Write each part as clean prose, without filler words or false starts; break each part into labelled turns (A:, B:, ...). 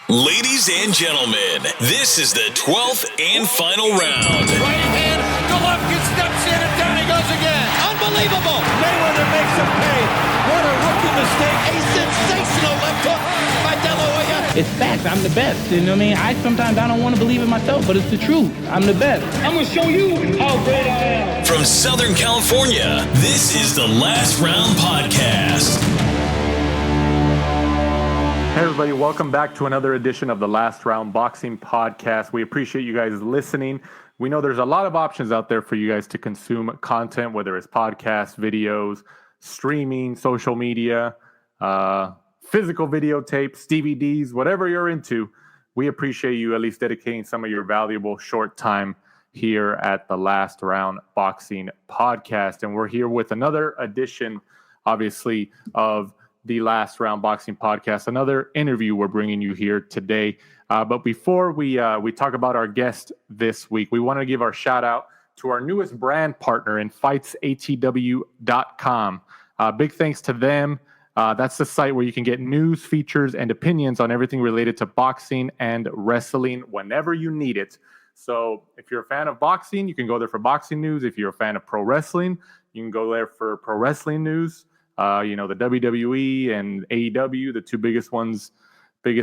A: Ladies and gentlemen, this is the 12th and final round.
B: Right hand, Golovkin steps in and down he goes again. Unbelievable. Mayweather makes him pay. What a rookie mistake. A sensational left hook by De La Hoya.
C: It's facts. I'm the best. You know what I mean? Sometimes I don't want to believe it myself, but it's the truth. I'm the best. I'm going to show you how great I am.
A: From Southern California, this is the Last Round Podcast.
D: Hey everybody, welcome back to another edition of the Last Round Boxing Podcast. We appreciate you guys listening. We know there's a lot of options out there for you guys to consume content, whether it's podcasts, videos, streaming, social media, physical videotapes, DVDs, whatever you're into. We appreciate you at least dedicating some of your valuable short time here at the Last Round Boxing Podcast. And we're here with another edition, obviously, of the Last Round Boxing Podcast, another interview we're bringing you here today. But before we talk about our guest this week, we want to give our shout out to our newest brand partner in FightsATW.com. Big thanks to them. That's the site where you can get news, features, and opinions on everything related to boxing and wrestling whenever you need it. So if you're a fan of boxing, you can go there for boxing news. If you're a fan of pro wrestling, you can go there for pro wrestling news. The WWE and AEW, the two biggest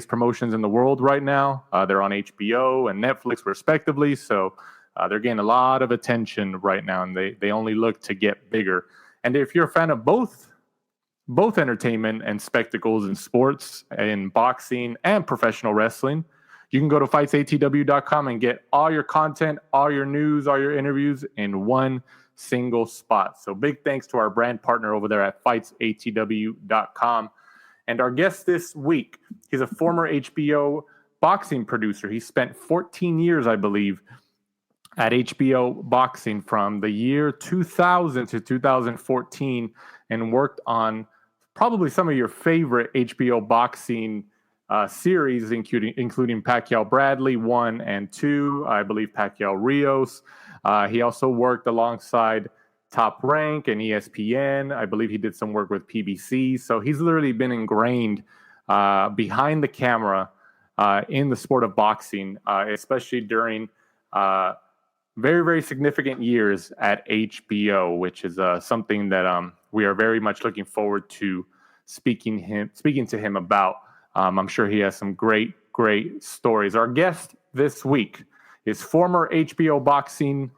D: promotions in the world right now. They're on HBO and Netflix, respectively. So they're getting a lot of attention right now, and they only look to get bigger. And if you're a fan of both entertainment and spectacles in sports, in boxing and professional wrestling, you can go to FightsATW.com and get all your content, all your news, all your interviews in one single spot. So big thanks to our brand partner over there at FightsATW.com. And our guest this week, he's a former HBO boxing producer. He spent 14 years, I believe, at HBO Boxing from the year 2000 to 2014 and worked on probably some of your favorite HBO Boxing series, including Pacquiao Bradley 1 and 2, I believe Pacquiao Rios. He also worked alongside Top Rank and ESPN. I believe he did some work with PBC. So he's literally been ingrained behind the camera in the sport of boxing, especially during very, very significant years at HBO, which is something that we are very much looking forward to speaking to him about. I'm sure he has some great stories. Our guest this week is former HBO Boxing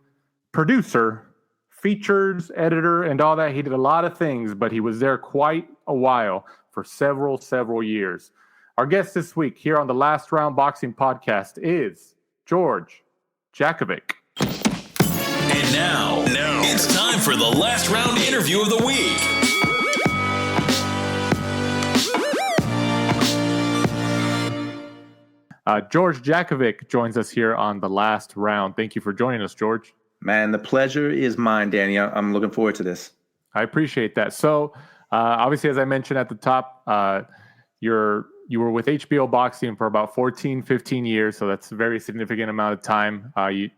D: producer, features, editor, and all that. He did a lot of things, but he was there quite a while for several years. Our guest this week here on the Last Round Boxing Podcast is George Jakovic.
A: And now it's time for the Last Round interview of the week.
D: George Jakovic joins us here on the Last Round. Thank you for joining us, George.
E: Man, the pleasure is mine, Danny. I'm looking forward to this.
D: I appreciate that. So, obviously, as I mentioned at the top, you were with HBO Boxing for about 14, 15 years, so that's a very significant amount of time. I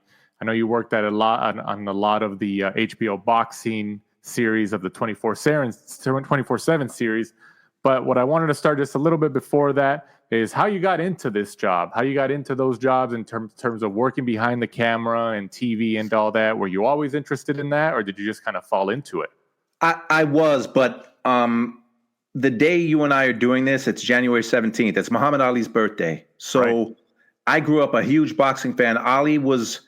D: know you worked on a lot of the HBO Boxing series of the 24/7 series. But what I wanted to start just a little bit before that is how you got into this job, how you got into those jobs in terms of working behind the camera and TV and all that. Were you always interested in that, or did you just kind of fall into it?
E: I was, but the day you and I are doing this, it's January 17th. It's Muhammad Ali's birthday. So right. I grew up a huge boxing fan. Ali was,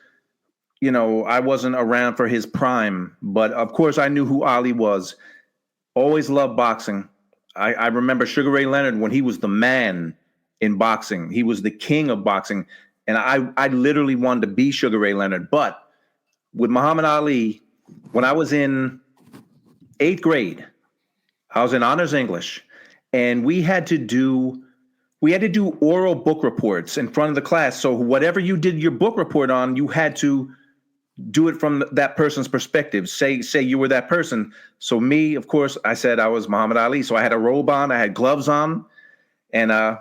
E: I wasn't around for his prime, but of course I knew who Ali was. Always loved boxing. I remember Sugar Ray Leonard when he was the man in boxing. He was the king of boxing. And I literally wanted to be Sugar Ray Leonard. But with Muhammad Ali, when I was in 8th grade, I was in honors English, and we had to do oral book reports in front of the class. So whatever you did your book report on, you had to do it from that person's perspective. Say you were that person. So me, of course, I said I was Muhammad Ali. So I had a robe on, I had gloves on, and I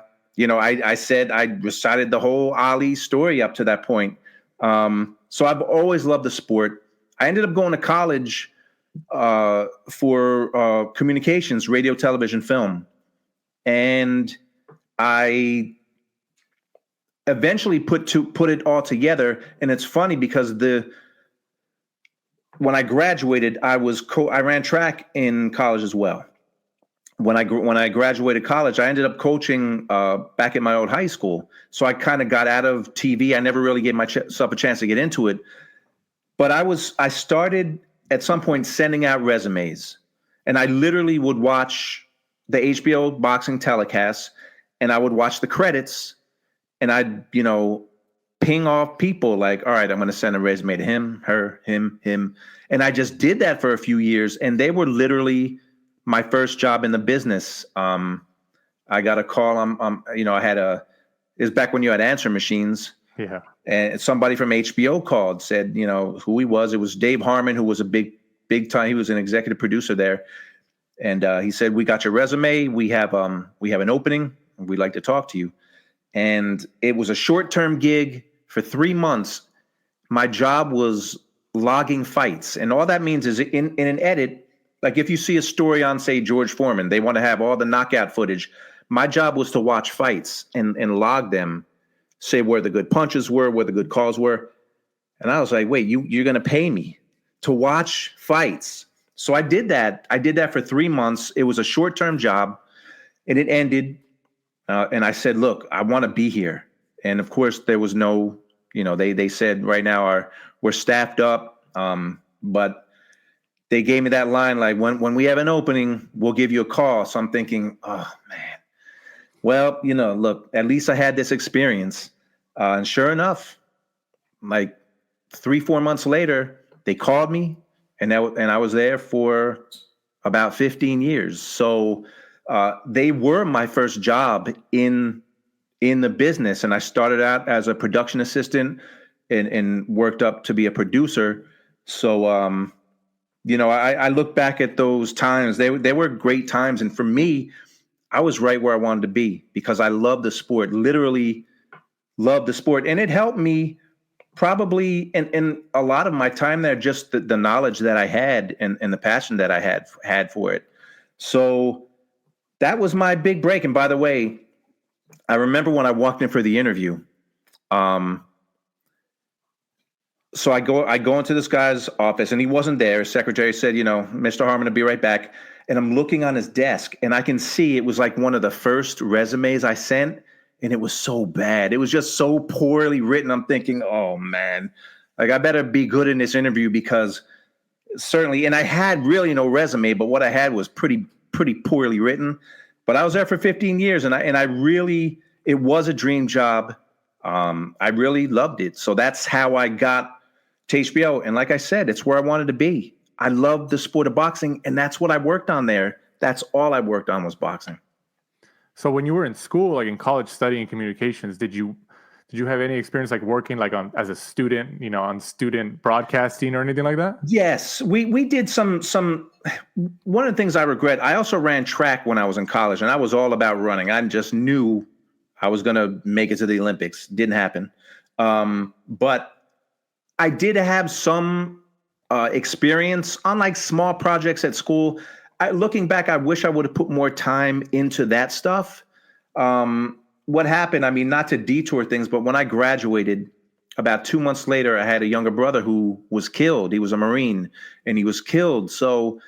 E: said I recited the whole Ali story up to that point. So I've always loved the sport. I ended up going to college for communications, radio, television, film, and I eventually put it all together. And it's funny because when I graduated, I ran track in college as well. When I graduated college, I ended up coaching back at my old high school. So I kind of got out of TV. I never really gave myself a chance to get into it. But I started at some point sending out resumes, and I literally would watch the HBO Boxing telecasts, and I would watch the credits, and I'd, ping off people like, all right, I'm going to send a resume to him, her, him. And I just did that for a few years, and they were literally my first job in the business. I got a call. It was back when you had answer machines.
D: Yeah.
E: And somebody from HBO called, said, who he was. It was Dave Harmon, who was a big time. He was an executive producer there. And he said, we got your resume. We have an opening. We'd like to talk to you. And it was a short-term gig for 3 months. My job was logging fights. And all that means is in an edit, like if you see a story on, say, George Foreman, they want to have all the knockout footage. My job was to watch fights and log them, say where the good punches were, where the good calls were. And I was like, wait, you're going to pay me to watch fights? So I did that. I did that for 3 months. It was a short-term job, and it ended. And I said, look, I want to be here. And of course, there was no, they said right now we're staffed up. But they gave me that line, like, when we have an opening, we'll give you a call. So I'm thinking, oh man, well, look, at least I had this experience. And sure enough, like 3-4 months later, they called me, and I was there for about 15 years. So they were my first job in the business. And I started out as a production assistant and worked up to be a producer. So, I look back at those times. They were great times. And for me, I was right where I wanted to be because I love the sport, literally love the sport. And it helped me probably in a lot of my time there, just the knowledge that I had and the passion that I had for it. So that was my big break. And by the way, I remember when I walked in for the interview. So I go into this guy's office, and he wasn't there. His secretary said, Mr. Harmon will be right back. And I'm looking on his desk, and I can see it was like one of the first resumes I sent, and it was so bad. It was just so poorly written. I'm thinking, oh man, like I better be good in this interview because certainly, and I had really no resume, but what I had was pretty poorly written. But I was there for 15 years, and I really, it was a dream job. I really loved it. So that's how I got to HBO. And like I said, it's where I wanted to be. I loved the sport of boxing, and that's what I worked on there. That's all I worked on was boxing.
D: So when you were in school, like in college studying communications, did you have any experience like working like as a student, on student broadcasting or anything like that?
E: Yes, we did some. One of the things I regret, I also ran track when I was in college, and I was all about running. I just knew I was going to make it to the Olympics. Didn't happen. But I did have some experience on like small projects at school. Looking back, I wish I would have put more time into that stuff. What happened, I mean, not to detour things, but when I graduated, about 2 months later, I had a younger brother who was killed. He was a Marine, and he was killed. So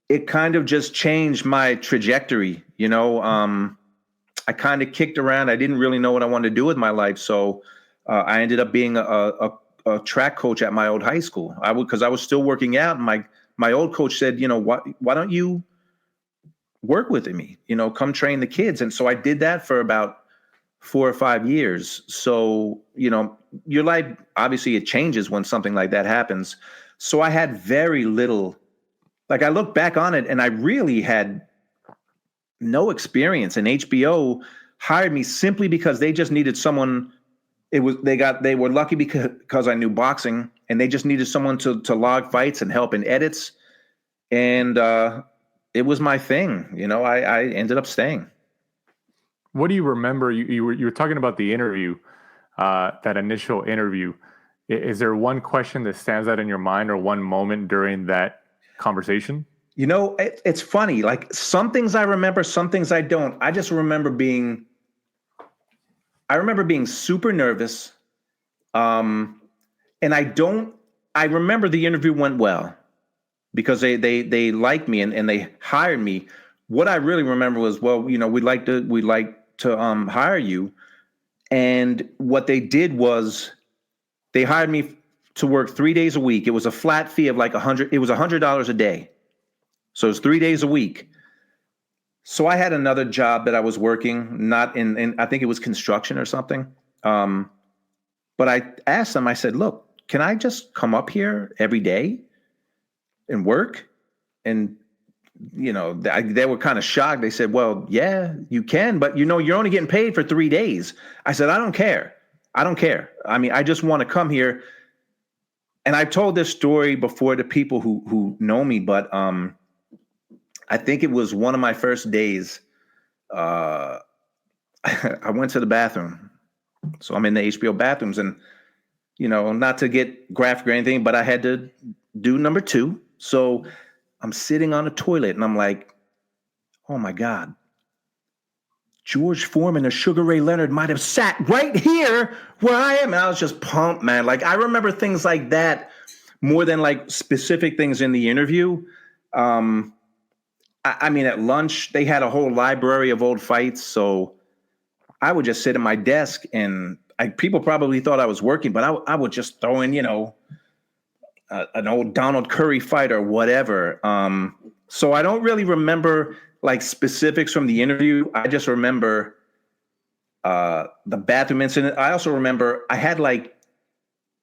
E: it kind of just changed my trajectory. I kind of kicked around. I didn't really know what I wanted to do with my life. So I ended up being a track coach at my old high school. Because I was still working out. And my old coach said, why don't you work with me? Come train the kids. And so I did that for about 4 or 5 years. So, your life, obviously it changes when something like that happens. So I had very little, like I look back on it and I really had no experience, and HBO hired me simply because they just needed someone. They were lucky because I knew boxing, and they just needed someone to log fights and help in edits. And it was my thing. I ended up staying.
D: What do you remember? You were talking about the interview, that initial interview. Is there one question that stands out in your mind or one moment during that conversation?
E: It's funny. Like some things I remember, some things I don't. I just remember being I remember being super nervous. And I remember the interview went well because they liked me and they hired me. What I really remember was, well, we'd like to hire you. And what they did was they hired me to work 3 days a week. It was a flat fee of like it was $100 a day. So it was 3 days a week. So I had another job that I was working, not in I think it was construction or something. But I asked them, I said, look, can I just come up here every day and work? And, they were kind of shocked. They said, well, yeah, you can, but you're only getting paid for 3 days. I said, I don't care. I mean, I just want to come here. And I've told this story before to people who know me, but I think it was one of my first days. I went to the bathroom. So I'm in the HBO bathrooms and, not to get graphic or anything, but I had to do number 2. So I'm sitting on the toilet and I'm like, oh my God, George Foreman or Sugar Ray Leonard might have sat right here where I am. And I was just pumped, man. Like, I remember things like that more than like specific things in the interview. I mean, at lunch, they had a whole library of old fights. So I would just sit at my desk and people probably thought I was working, but I would just throw in, an old Donald Curry fight or whatever. So I don't really remember like specifics from the interview. I just remember the bathroom incident. I also remember I had like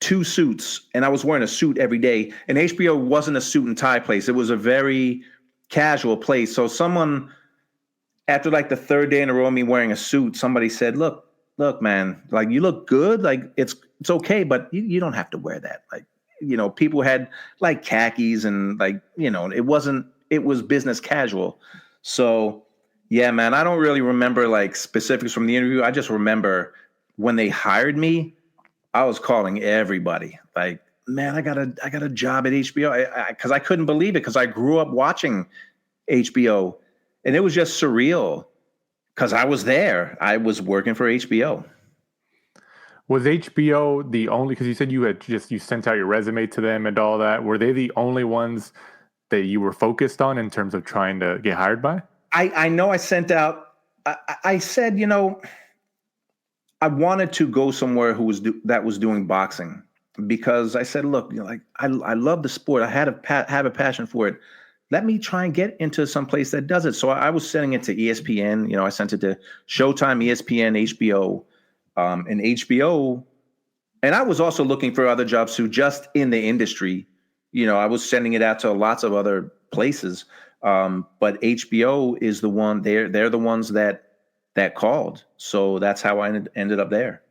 E: 2 suits and I was wearing a suit every day. And HBO wasn't a suit and tie place. It was a very casual place. So someone, after like the 3rd day in a row of me wearing a suit, somebody said, look, man, like you look good. Like it's okay, but you don't have to wear that. Like, people had like khakis and like, it was business casual. So yeah, man, I don't really remember like specifics from the interview. I just remember when they hired me, I was calling everybody like, man, I got a job at HBO because I couldn't believe it because I grew up watching HBO and it was just surreal because I was there. I was working for HBO.
D: Was HBO the only, because you said you sent out your resume to them and all that. Were they the only ones that you were focused on in terms of trying to get hired by?
E: I know I sent out, I said, I wanted to go somewhere that was doing boxing because I said, look, I love the sport. I have a passion for it. Let me try and get into some place that does it. So I was sending it to ESPN. I sent it to Showtime, ESPN, HBO, and HBO. And I was also looking for other jobs too, just in the industry. I was sending it out to lots of other places. But HBO is the one, they're the ones that called. So that's how I ended up there.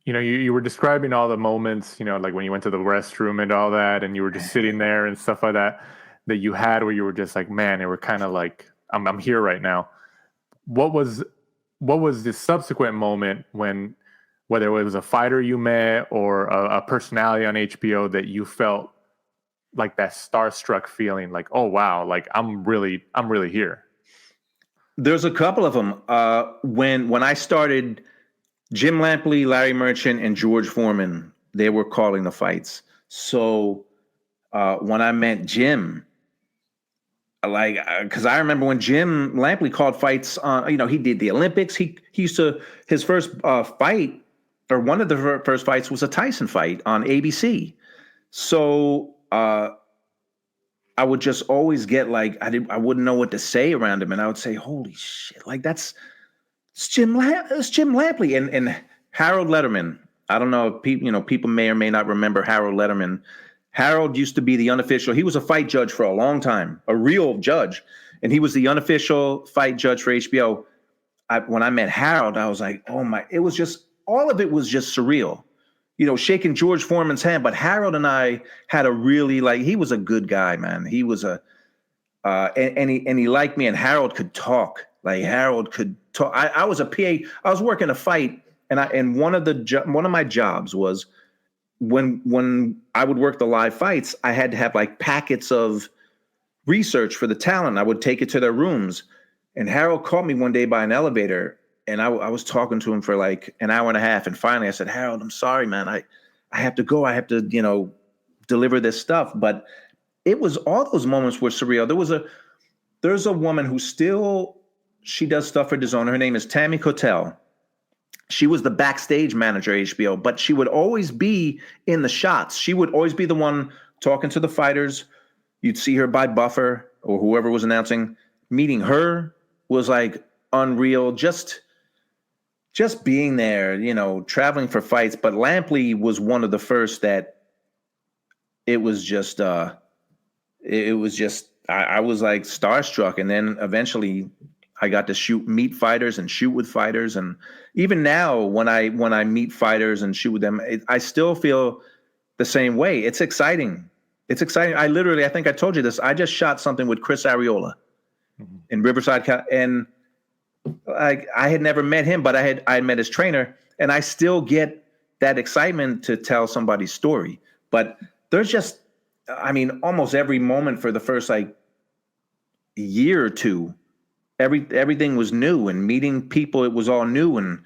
D: You were describing all the moments, like when you went to the restroom and all that, and you were just sitting there and stuff like that you had where you were just like, man, they were kind of like, I'm here right now. What was the subsequent moment when, whether it was a fighter you met or a personality on HBO that you felt like that starstruck feeling, like, oh wow, like I'm really here?
E: There's a couple of them. When I started, Jim Lampley, Larry Merchant, and George Foreman, they were calling the fights. So when I met Jim, because I remember when Jim Lampley called fights on, he did the Olympics. He used to, his first fight, or one of the first fights was a Tyson fight on ABC. So I would just always get like, I wouldn't know what to say around him. And I would say, holy shit, like it's Jim Lampley and Harold Letterman. I don't know if people may or may not remember Harold Letterman. Harold used to be the unofficial. He was a fight judge for a long time, a real judge. And he was the unofficial fight judge for HBO. When I met Harold, I was like, oh my, it was just, all of it was just surreal. Shaking George Foreman's hand. But Harold and I had a really, he was a good guy, man. He was and he liked me, and Harold could talk. Like Harold could talk. I was a PA. I was working a fight, and one of my jobs was when I would work the live fights, I had to have like packets of research for the talent. I would take it to their rooms. And Harold called me one day by an elevator, and I was talking to him for like an hour and a half. And finally I said, Harold, I'm sorry, man. I have to go. I have to, deliver this stuff. But it was all those moments were surreal. There's a woman who she does stuff for DAZN. Her name is Tammy Cotel. She was the backstage manager at HBO, but she would always be in the shots. She would always be the one talking to the fighters. You'd see her by Buffer or whoever was announcing. Meeting her was like unreal. Just being there, traveling for fights. But Lampley was one of the first that it was just I was like starstruck. And then eventually I got to meet fighters and shoot with fighters. And even now when I meet fighters and shoot with them, I still feel the same way. It's exciting. It's exciting. I think I told you this. I just shot something with Chris Arreola in Riverside. And I had never met him, but I had met his trainer, and I still get that excitement to tell somebody's story. But there's just, almost every moment for the first like year or two, everything was new, and meeting people, it was all new, and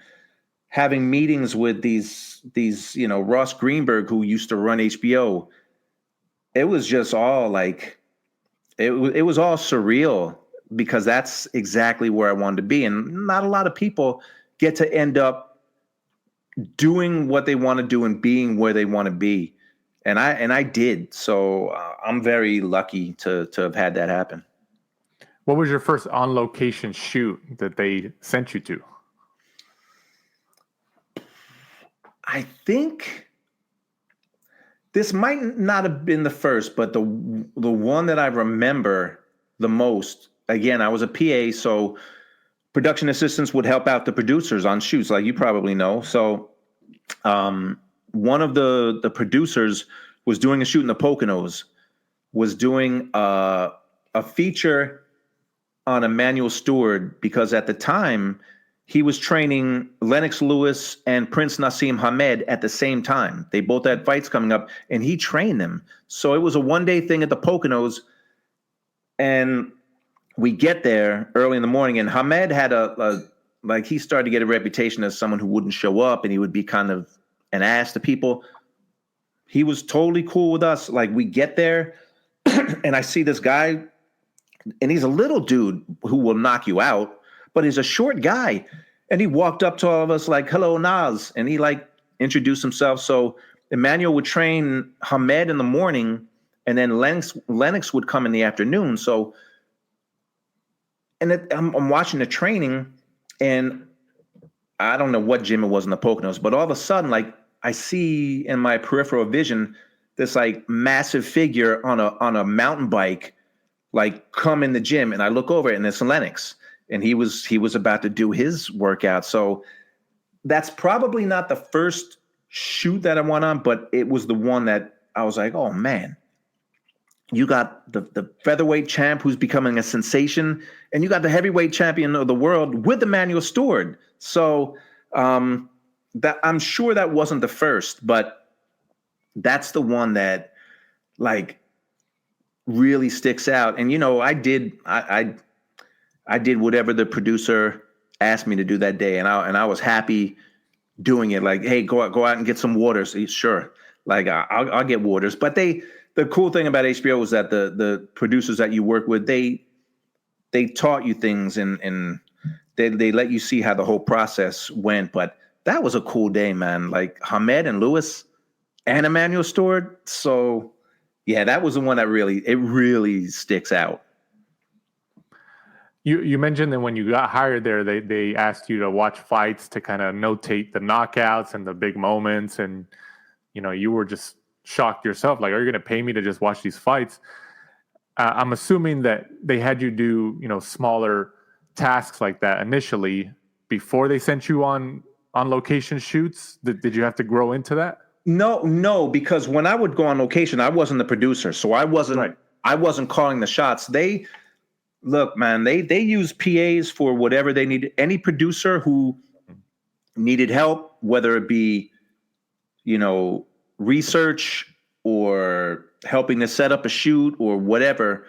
E: having meetings with these Ross Greenberg, who used to run HBO. It was just all like, it was all surreal, because that's exactly where I wanted to be. And not a lot of people get to end up doing what they want to do and being where they want to be. And I did. So I'm very lucky to have had that happen.
D: What was your first on-location shoot that they sent you to?
E: I think this might not have been the first, but the one that I remember the most, again, I was a PA, so production assistants would help out the producers on shoots, like you probably know. So one of the producers was doing a shoot in the Poconos, was doing a feature on Emmanuel Steward, because at the time he was training Lennox Lewis and Prince Nassim Hamed at the same time. They both had fights coming up, and he trained them. So it was a one-day thing at the Poconos, and we get there early in the morning, and Hamed had he started to get a reputation as someone who wouldn't show up, and he would be kind of an ass to people. He was totally cool with us. Like, we get there, and I see this guy, and he's a little dude who will knock you out, but he's a short guy. And he walked up to all of us like, hello, Nas. And he introduced himself. So Emmanuel would train Hamed in the morning, and then Lennox would come in the afternoon. So, I'm watching the training, and I don't know what gym it was in the Poconos, but all of a sudden, I see in my peripheral vision this massive figure on a mountain bike, come in the gym, and I look over it, and it's Lennox, and he was about to do his workout. So that's probably not the first shoot that I went on, but it was the one that I was like, oh man, you got the featherweight champ who's becoming a sensation, and you got the heavyweight champion of the world with Emmanuel Steward. So that I'm sure that wasn't the first, but that's the one that really sticks out. And I did whatever the producer asked me to do that day, and I was happy doing it. Like, hey, go out and get some waters. Sure, I'll get waters. But the cool thing about HBO was that the producers that you work with, they taught you things, and they let you see how the whole process went. But that was a cool day, man. Hamed and Lewis and Emmanuel Steward. So yeah, that was the one that really sticks out.
D: You mentioned that when you got hired there, they asked you to watch fights to kind of notate the knockouts and the big moments, and you were just shocked yourself. Are you going to pay me to just watch these fights? I'm assuming that they had you do smaller tasks like that initially before they sent you on location shoots. Did you have to grow into that?
E: No, because when I would go on location, I wasn't the producer, so I wasn't calling the shots. Look, man, they use PAs for whatever they needed. Any producer who needed help, whether it be, research or helping to set up a shoot or whatever,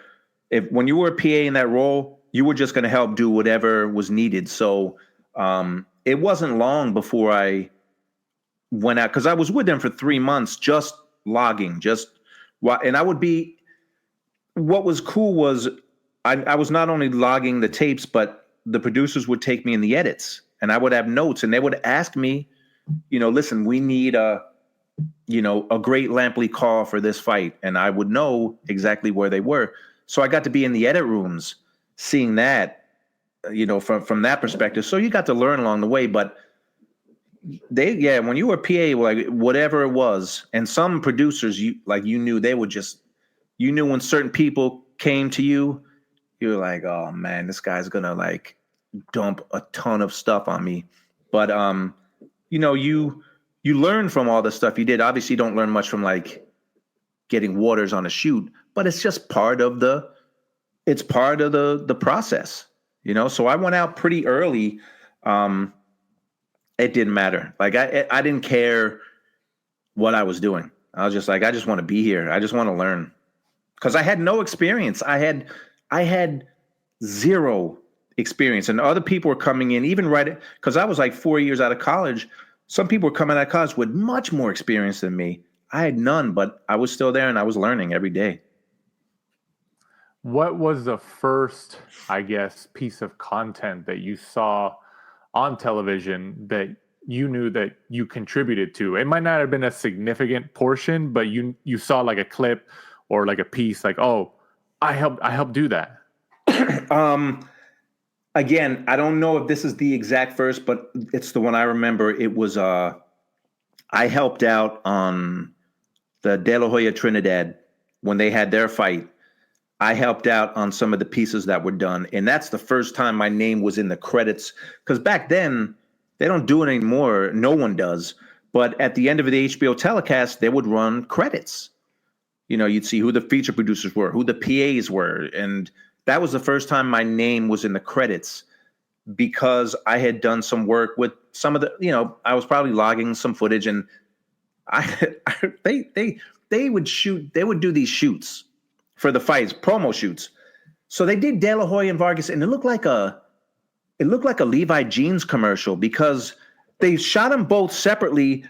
E: when you were a PA in that role, you were just going to help do whatever was needed. So It wasn't long before I went out, because I was with them for 3 months, just logging, and I would be. What was cool was I was not only logging the tapes, but the producers would take me in the edits, and I would have notes, and they would ask me, listen, we need a great Lampley call for this fight, and I would know exactly where they were. So I got to be in the edit rooms, seeing that, from that perspective. So you got to learn along the way, but when you were PA, like whatever it was, and some producers, you knew they would you knew when certain people came to you, you were like, oh man, this guy's gonna like dump a ton of stuff on me. But you learn from all the stuff you did. Obviously, you don't learn much from like getting waters on a shoot, but it's just part of the process, So I went out pretty early. It didn't matter. Like I didn't care what I was doing. I was just like, I just want to be here. I just want to learn, because I had no experience. I had zero experience, and other people were coming in even because I was like 4 years out of college. Some people were coming out of college with much more experience than me. I had none, but I was still there and I was learning every day.
D: What was the first, I guess, piece of content that you saw on television that you knew that you contributed to? It might not have been a significant portion, but you saw like a clip or like a piece like, oh, I helped do that.
E: Again, I don't know if this is the exact first, but it's the one I remember. It was I helped out on the De La Hoya Trinidad when they had their fight. I helped out on some of the pieces that were done, and that's the first time my name was in the credits, because back then they don't do it anymore. No one does. But at the end of the HBO telecast, they would run credits. You'd see who the feature producers were, who the PAs were, and that was the first time my name was in the credits, because I had done some work with some of the, I was probably logging some footage, and they would do these shoots for the fights, promo shoots. So they did De La Hoya and Vargas, and it looked like a Levi jeans commercial, because they shot them both separately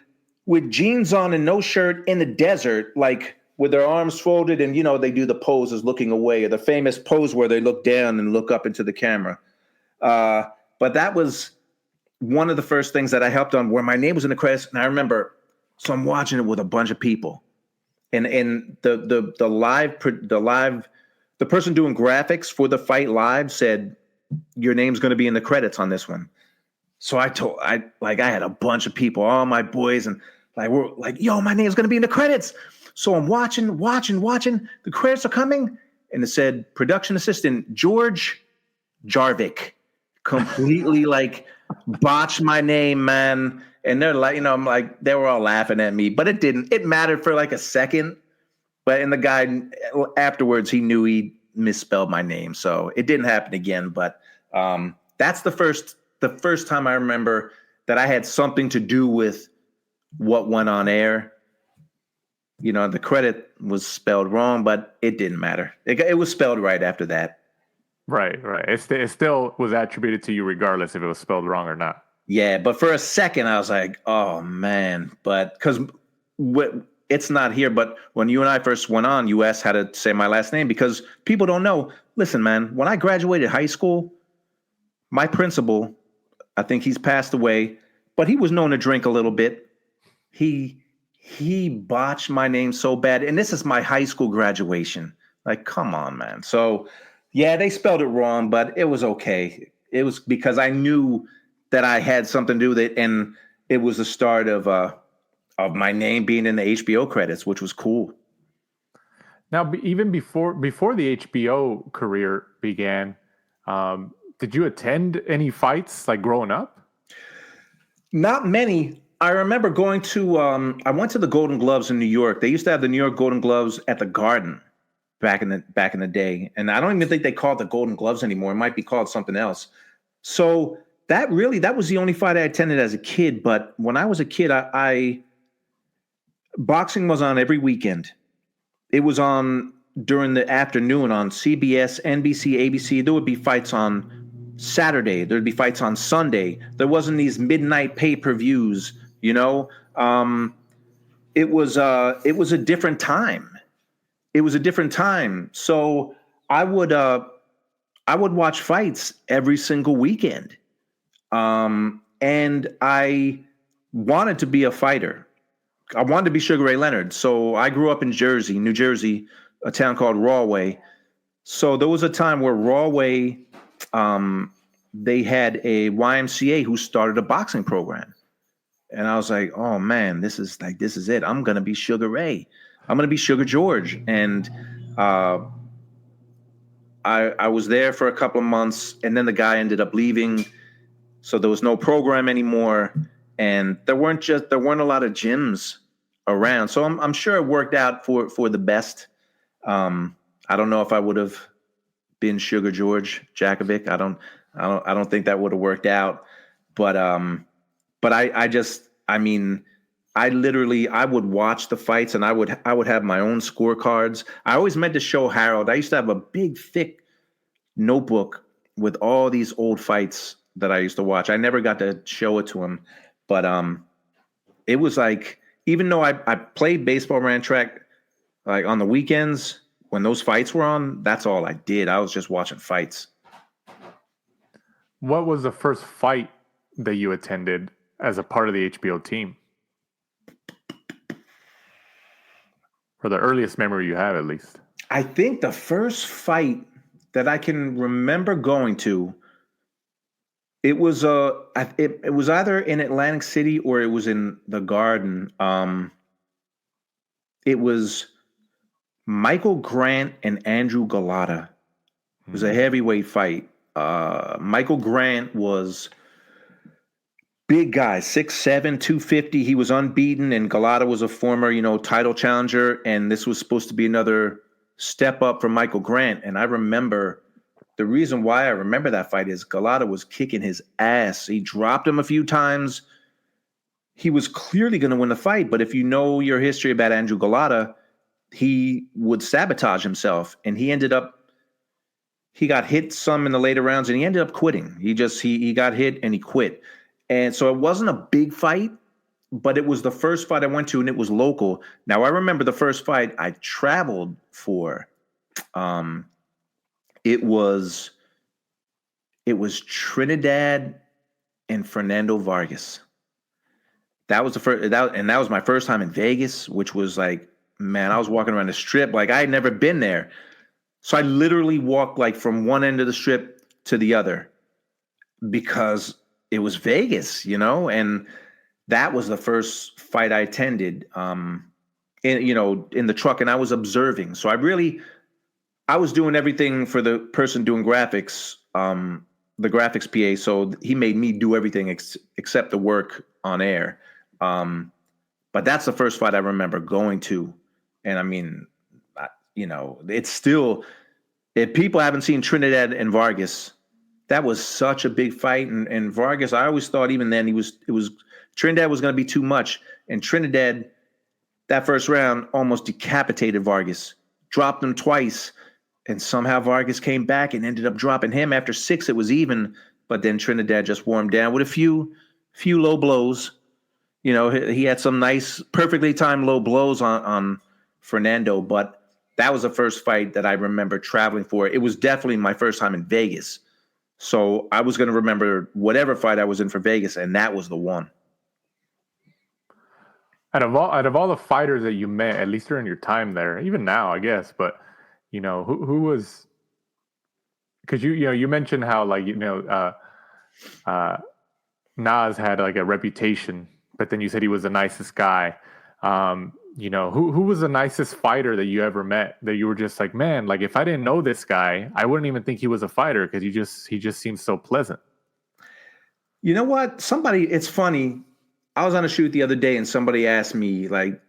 E: with jeans on and no shirt in the desert, like with their arms folded, and they do the poses looking away, or the famous pose where they look down and look up into the camera. But that was one of the first things that I helped on, where my name was in the credits. And I remember, so I'm watching it with a bunch of people, and the person doing graphics for the fight live said, your name's going to be in the credits on this one. So I had a bunch of people, all my boys, and we're like, yo, my name's going to be in the credits. So I'm watching. The credits are coming, and it said production assistant George Jarvik. Completely botched my name, man. And they're like, I'm like, they were all laughing at me, but it didn't. It mattered for like a second. But the guy afterwards, he knew he misspelled my name, so it didn't happen again. But that's the first time I remember that I had something to do with what went on air. The credit was spelled wrong, but it didn't matter. It was spelled right after that. Right. It still was attributed to you regardless if it was spelled wrong or not. Yeah, but for a second I was like, oh man, but because it's not here. But when you and I first went on, you asked how to say my last name, because people don't know. Listen, man, when I graduated high school, my principal, I think he's passed away, but he was known to drink a little bit. He botched my name so bad, and this is my high school graduation. Like, come on, man. So, yeah, they spelled it wrong, but it was okay. It was because I knew that I had something to do with it, and it was the start of my name being in the HBO credits, which was cool.
D: Now, even before the HBO career began, did you attend any fights like growing up?
E: Not many. I remember going to I went to the Golden Gloves in New York. They used to have the New York Golden Gloves at the Garden back in the day. And I don't even think they call it the Golden Gloves anymore. It might be called something else. So that was the only fight I attended as a kid. But when I was a kid, boxing was on every weekend. It was on during the afternoon on CBS, NBC, ABC. There would be fights on Saturday. There'd be fights on Sunday. There wasn't these midnight pay-per-views, you know. It was a different time. It was a different time. So I would watch fights every single weekend. And I wanted to be a fighter. I wanted to be Sugar Ray Leonard. So I grew up in Jersey, New Jersey, a town called Rahway. So there was a time where Rahway, they had a YMCA who started a boxing program. And I was like, oh man, this is it. I'm going to be Sugar Ray. I'm going to be Sugar George. And I was there for a couple of months, and then the guy ended up leaving. So there was no program anymore. And there weren't a lot of gyms around. So I'm sure it worked out for the best. I don't know if I would have been Sugar George Jakovic. I don't think that would have worked out. But I would watch the fights, and I would have my own scorecards. I always meant to show Harold. I used to have a big, thick notebook with all these old fights that I used to watch. I never got to show it to him, but it was like, even though I played baseball, ran track, like on the weekends when those fights were on, that's all I did. I was just watching fights.
D: What was the first fight that you attended as a part of the HBO team? Or the earliest memory you have, at least.
E: I think the first fight that I can remember going to, it was either in Atlantic City or it was in the Garden. It was Michael Grant and Andrew Galata. It was a heavyweight fight. Michael Grant was big guy, 6'7", 250. He was unbeaten, and Galata was a former, title challenger, and this was supposed to be another step up from Michael Grant. And I remember, the reason why I remember that fight is Galata was kicking his ass. He dropped him a few times. He was clearly going to win the fight, but if you know your history about Andrew Galata, he would sabotage himself, and he got hit some in the later rounds, and he ended up quitting. He got hit and he quit. And so it wasn't a big fight, but it was the first fight I went to, and it was local. Now, I remember the first fight I traveled for. It was Trinidad and Fernando Vargas. That was the first, and that was my first time in Vegas, which was like, man, I was walking around the strip like I had never been there. So I literally walked like from one end of the strip to the other because it was Vegas, and that was the first fight I attended in the truck, and I was observing. So I was doing everything for the person doing graphics, the graphics PA. So he made me do everything except the work on air. But that's the first fight I remember going to. And I mean, it's still, if people haven't seen Trinidad and Vargas, that was such a big fight. And Vargas, I always thought even then Trinidad was going to be too much. And Trinidad, that first round, almost decapitated Vargas, dropped him twice. And somehow Vargas came back and ended up dropping him. After 6, it was even. But then Trinidad just wore him down with a few low blows. He had some nice, perfectly timed low blows on Fernando. But that was the first fight that I remember traveling for. It was definitely my first time in Vegas. So I was going to remember whatever fight I was in for Vegas, and that was the one.
D: Out of all the fighters that you met, at least during your time there, even now, I guess, but who was? Because you mentioned how Nas had like a reputation, but then you said he was the nicest guy. Who was the nicest fighter that you ever met that you were just like, man, like if I didn't know this guy, I wouldn't even think he was a fighter because he just seems so pleasant.
E: You know what? It's funny. I was on a shoot the other day and somebody asked me, like,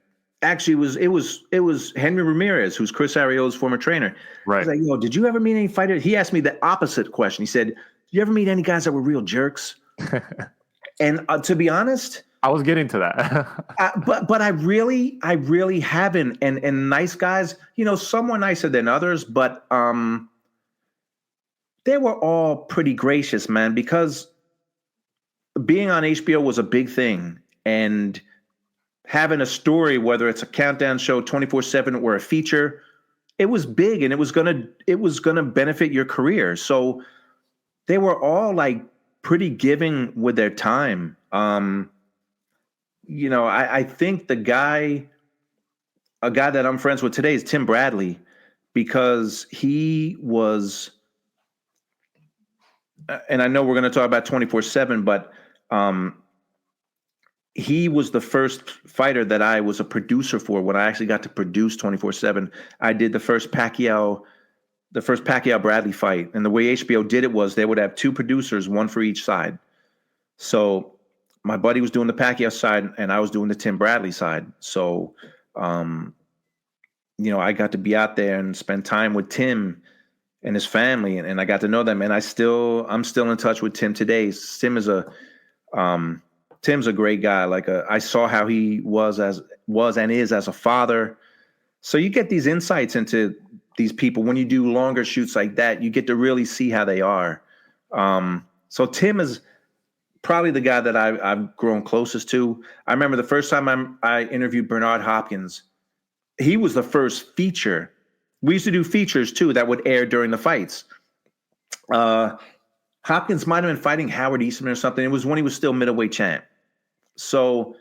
E: actually it was Henry Ramirez, who's Chris Ariola's former trainer.
D: Right.
E: He's like, did you ever meet any fighters? He asked me the opposite question. He said, "Did you ever meet any guys that were real jerks?" And to be honest,
D: I was getting to that.
E: but I really haven't. And nice guys, some were nicer than others. But they were all pretty gracious, man, because being on HBO was a big thing. And having a story, whether it's a countdown show 24/7 or a feature, it was big and it was gonna benefit your career. So they were all like pretty giving with their time. I think a guy that I'm friends with today is Tim Bradley, because he was, and I know we're going to talk about 24/7, but he was the first fighter that I was a producer for when I actually got to produce 24/7. I did the first Pacquiao Bradley fight. And the way HBO did it was they would have two producers, one for each side. So my buddy was doing the Pacquiao side and I was doing the Tim Bradley side. So, I got to be out there and spend time with Tim and his family, and I got to know them. And I'm still in touch with Tim today. Tim's a great guy. I saw how he was and is as a father. So you get these insights into these people when you do longer shoots like that. You get to really see how they are. So Tim is probably the guy that I've grown closest to. I remember the first time I interviewed Bernard Hopkins. He was the first feature. We used to do features too that would air during the fights. Hopkins might have been fighting Howard Eastman or something. It was when he was still middleweight champ. So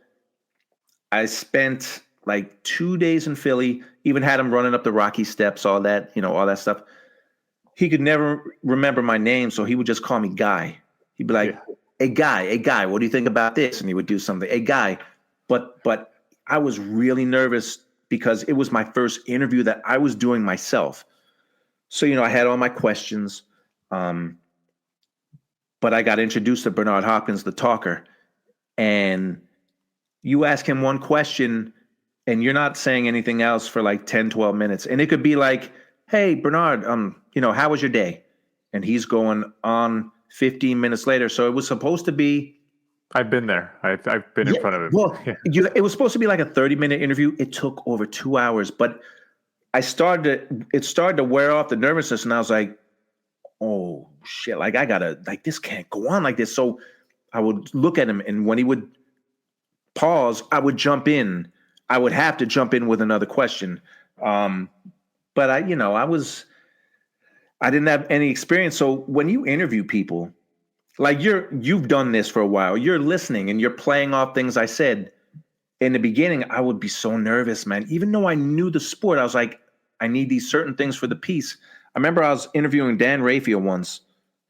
E: I spent like 2 days in Philly, even had him running up the Rocky steps, all that stuff. He could never remember my name, so he would just call me Guy. He'd be like, hey, Guy, what do you think about this? And he would do something, hey, Guy. But I was really nervous because it was my first interview that I was doing myself. So, I had all my questions, but I got introduced to Bernard Hopkins, the talker, and you ask him one question and you're not saying anything else for like 10, 12 minutes. And it could be like, hey, Bernard, how was your day? And he's going on 15 minutes later. So it was supposed to be.
D: I've been there. I've been in front of him.
E: Well, it was supposed to be like a 30-minute interview. It took over 2 hours, but it started to wear off the nervousness. And I was like, oh shit, this can't go on like this. So I would look at him, and when he would pause, I would jump in. I would have to jump in with another question. But I didn't have any experience. So when you interview people, like you've done this for a while, you're listening and you're playing off things I said. In the beginning, I would be so nervous, man. Even though I knew the sport, I was like, I need these certain things for the piece. I remember I was interviewing Dan Rafael once,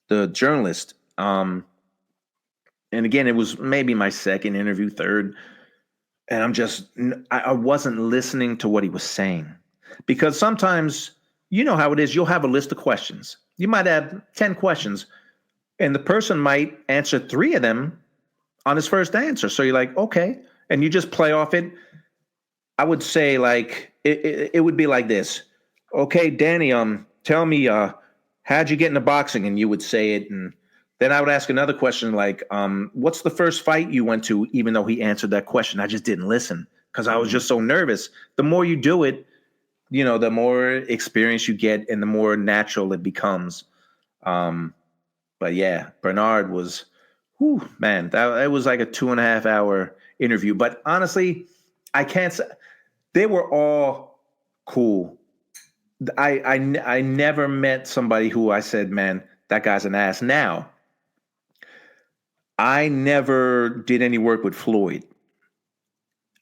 E: the journalist. And again, it was maybe my second interview, third. And I wasn't listening to what he was saying. Because sometimes, you know how it is, you'll have a list of questions. You might have 10 questions, and the person might answer 3 of them on his first answer. So you're like, okay. And you just play off it. I would say like, it would be like this. Okay, Danny, tell me, how'd you get into boxing? And you would say it. And then I would ask another question like, what's the first fight you went to? Even though he answered that question, I just didn't listen because I was just so nervous. The more you do it, the more experience you get and the more natural it becomes. But yeah, Bernard was, man, it was like a 2.5 hour interview. But honestly, I can't say they were all cool. I never met somebody who I said, man, that guy's an ass. Now, I never did any work with Floyd.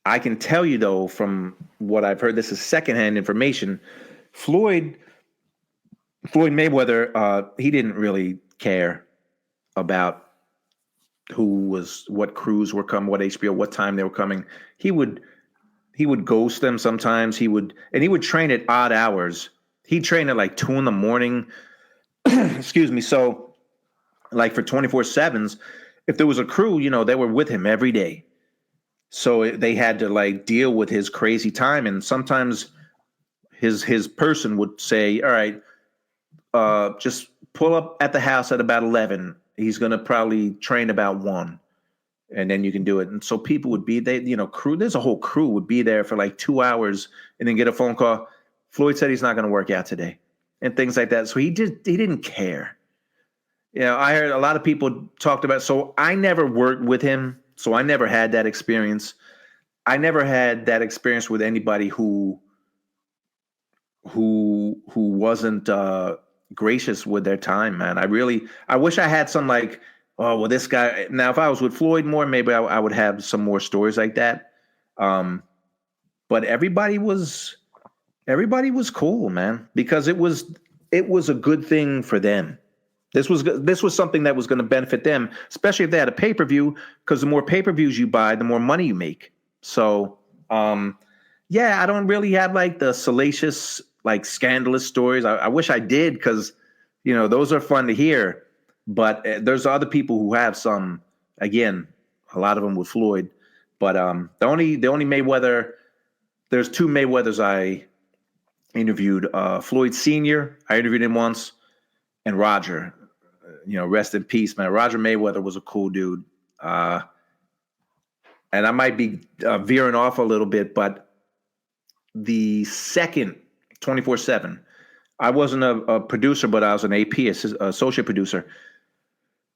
E: I can tell you, though, from what I've heard, this is secondhand information. Floyd Mayweather, he didn't really care about what crews were coming, what HBO, what time they were coming. He would ghost them sometimes. He would train at odd hours. He'd train at like 2 a.m. Excuse me. So like for 24/7s, if there was a crew, they were with him every day. So they had to like deal with his crazy time. And sometimes his person would say, all right, just pull up at the house at about 11. He's going to probably train about 1, and then you can do it. And so people would be crew. There's a whole crew would be there for like 2 hours and then get a phone call. Floyd said he's not going to work out today and things like that. So he didn't care. I heard a lot of people talked about. So I never worked with him, so I never had that experience. I never had that experience with anybody who wasn't gracious with their time, man. I wish I had some like, oh well, this guy. Now, if I was with Floyd more, maybe I would have some more stories like that. But everybody was cool, man, because it was a good thing for them. This was something that was going to benefit them, especially if they had a pay-per-view, because the more pay-per-views you buy, the more money you make. So, I don't really have like the salacious, like scandalous stories. I wish I did, because, those are fun to hear. But there's other people who have some, again, a lot of them with Floyd. But the only Mayweather, there's two Mayweathers I interviewed. Floyd Sr., I interviewed him once, and Roger. Rest in peace, man. Roger Mayweather was a cool dude. And I might be veering off a little bit, but the second 24/7, I wasn't a producer, but I was an AP, associate producer.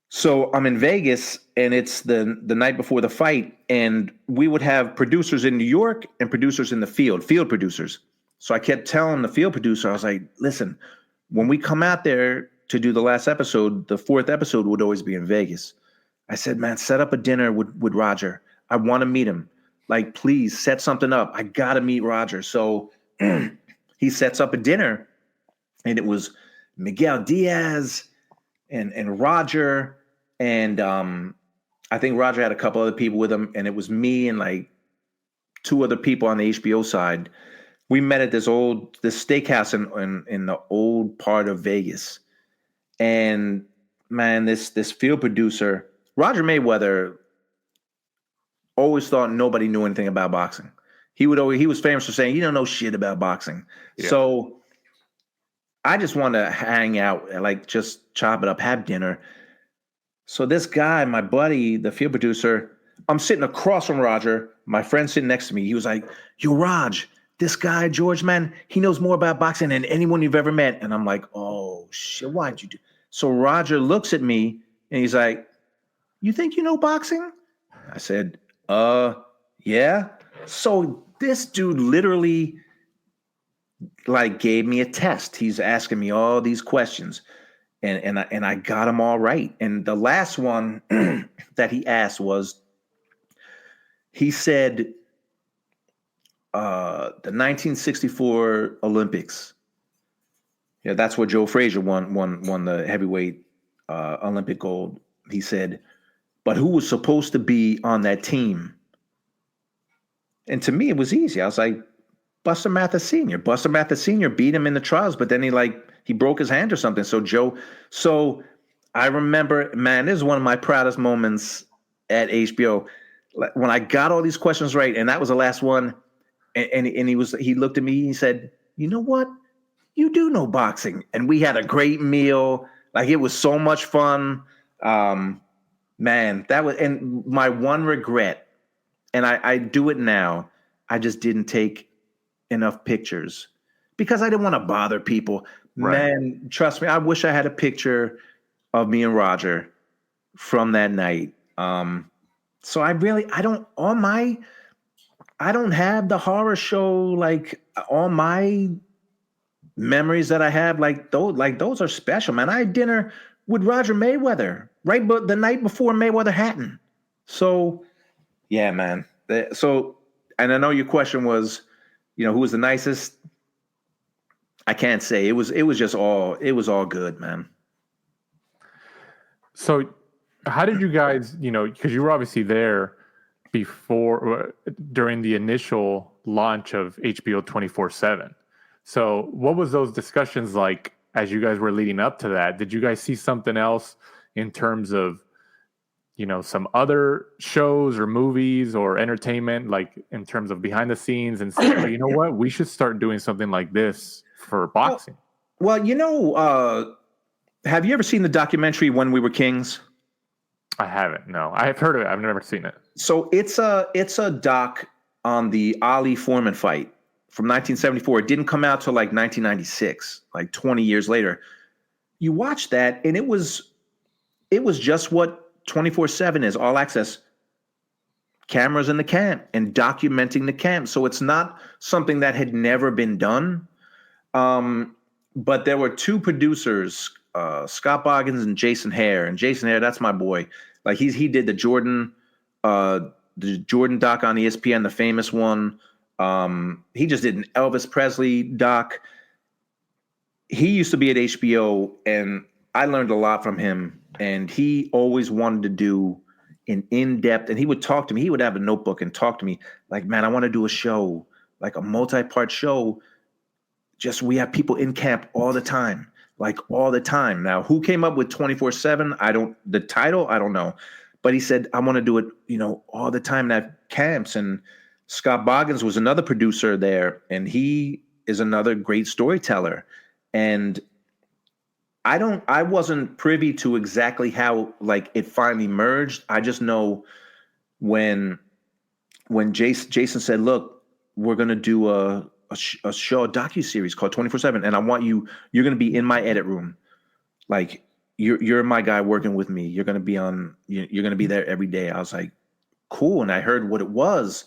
E: So I'm in Vegas, and it's the night before the fight, and we would have producers in New York and producers in the field producers. So I kept telling the field producer, I was like, listen, when we come out there to do the last episode, the fourth episode would always be in Vegas. I said, man, set up a dinner with Roger. I want to meet him. Like, please set something up. I got to meet Roger. So he sets up a dinner, and it was Miguel Diaz and Roger. And I think Roger had a couple other people with him, and it was me and like two other people on the HBO side. We met at this steakhouse in the old part of Vegas. And man, this field producer, Roger Mayweather, always thought nobody knew anything about boxing. He was famous for saying, you don't know shit about boxing. Yeah. So I just want to hang out, like just chop it up, have dinner. So this guy, my buddy, the field producer, I'm sitting across from Roger. My friend sitting next to me. He was like, yo, Raj, this guy, George, man, he knows more about boxing than anyone you've ever met. And I'm like, oh, shit, why'd you do? So Roger looks at me, and he's like, you think you know boxing? I said, yeah. So this dude literally like gave me a test. He's asking me all these questions, and I got them all right. And the last one that he asked was, he said, the 1964 Olympics. Yeah, that's where Joe Frazier won the heavyweight Olympic gold. He said, but who was supposed to be on that team? And to me, it was easy. I was like, Buster Mathis Sr. Buster Mathis Sr. beat him in the trials, but then he broke his hand or something. So I remember, man, this is one of my proudest moments at HBO. When I got all these questions right, and that was the last one, and he looked at me, he said, you know what? You do know boxing. And we had a great meal. Like, it was so much fun. Man, that was, and my one regret, and I do it now, I just didn't take enough pictures because I didn't want to bother people. Right. Man, trust me, I wish I had a picture of me and Roger from that night. So I don't have the horror show, like all my memories that I have, like those are special, man. I had dinner with Roger Mayweather but the night before Mayweather Hatton. So yeah, man. So, and I know your question was, who was the nicest? I can't say. It was all good, man.
D: So how did you guys, because you were obviously there during the initial launch of HBO 24/7. So what was those discussions like as you guys were leading up to that? Did you guys see something else in terms of, some other shows or movies or entertainment, like in terms of behind the scenes, and say, oh, you know what, we should start doing something like this for boxing?
E: Well, have you ever seen the documentary When We Were Kings?
D: I haven't. No, I've heard of it. I've never seen it.
E: So it's a doc on the Ali Foreman fight from 1974. It didn't come out till like 1996, like 20 years later. You watch that, and it was it was just what 24/7 is, all access. Cameras in the camp and documenting the camp. So it's not something that had never been done. But there were two producers, Scott Boggins and Jason Hare. And Jason Hare, that's my boy. Like he did the Jordan doc on ESPN, the famous one. He just did an Elvis Presley doc. He used to be at HBO, and I learned a lot from him. And he always wanted to do an in-depth, and he would talk to me. He would have a notebook and talk to me like, man, I want to do a show, like a multi-part show. Just we have people in camp all the time, like all the time. Now, who came up with 24/7? The title, I don't know. But he said, I want to do it, all the time at camps. And Scott Boggins was another producer there, and he is another great storyteller. And I wasn't privy to exactly how like it finally merged. I just know when Jason said, look, we're going to do a show, a docuseries called 24/7. And I want you're going to be in my edit room. Like you're my guy working with me. You're going to be you're going to be there every day. I was like, cool. And I heard what it was.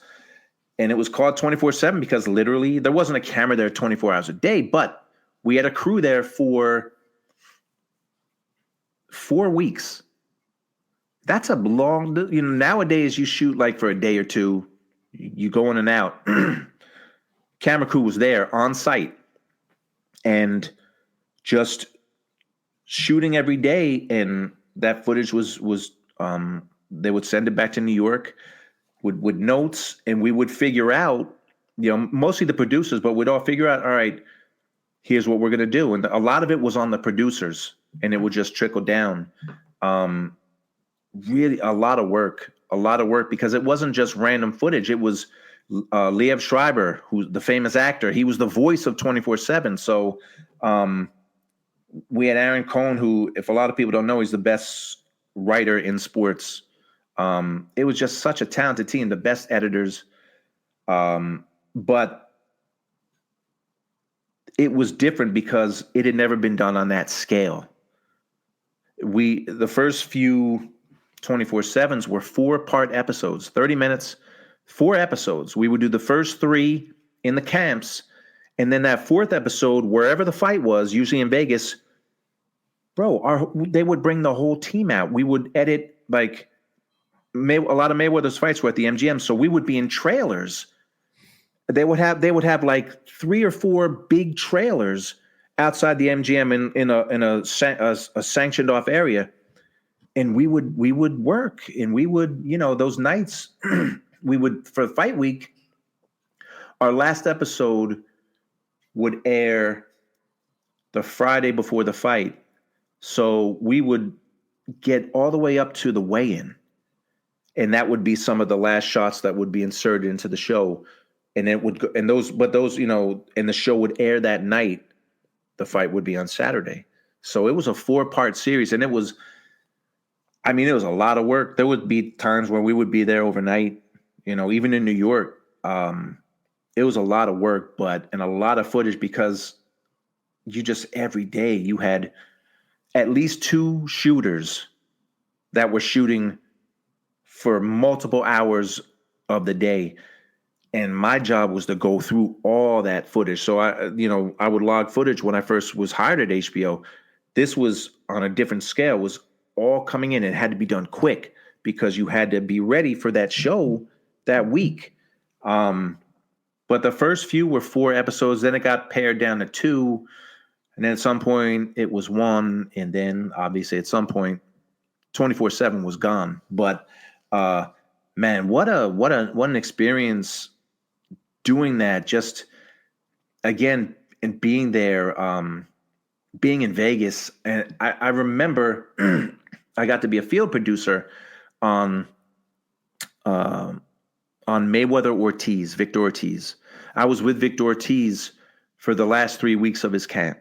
E: And it was called 24/7 because literally there wasn't a camera there 24 hours a day, but we had a crew there for 4 weeks. That's a long, nowadays you shoot like for a day or two, you go in and out. Camera crew was there on site and just shooting every day. And that footage was they would send it back to New York with notes, and we would figure out, mostly the producers, but we'd all figure out, all right, here's what we're going to do. And a lot of it was on the producers, and it would just trickle down. Really a lot of work because it wasn't just random footage. It was Liev Schreiber, who's the famous actor. He was the voice of 24/7. So we had Aaron Cohn, who, if a lot of people don't know, he's the best writer in sports. It was just such a talented team, the best editors. But it was different because it had never been done on that scale. The first few 24/7s were 4-part episodes, 30 minutes, 4 episodes. We would do the first 3 in the camps, and then that 4th episode, wherever the fight was, usually in Vegas, they would bring the whole team out. We would edit, like, a lot of Mayweather's fights were at the MGM, so we would be in trailers. They would have like 3 or 4 big trailers outside the MGM in a sanctioned off area, and we would work, and we would, those nights we would, for fight week, our last episode would air the Friday before the fight, so we would get all the way up to the weigh-in, and that would be some of the last shots that would be inserted into the show. And it would go, and those, and the show would air that night. The fight would be on Saturday. So it was a 4-part series, and it was a lot of work. There would be times where we would be there overnight, even in New York. It was a lot of work, and a lot of footage, because every day you had at least 2 shooters that were shooting for multiple hours of the day. And my job was to go through all that footage. So I would log footage when I first was hired at HBO. This was on a different scale, was all coming in. It had to be done quick because you had to be ready for that show that week. But the first few were 4 episodes. Then it got pared down to 2. And then at some point it was 1. And then obviously at some point 24/7 was gone. But man, what an experience doing that, just again, and being there, being in Vegas. And I remember I got to be a field producer on Mayweather Victor Ortiz. I was with Victor Ortiz for the last 3 weeks of his camp.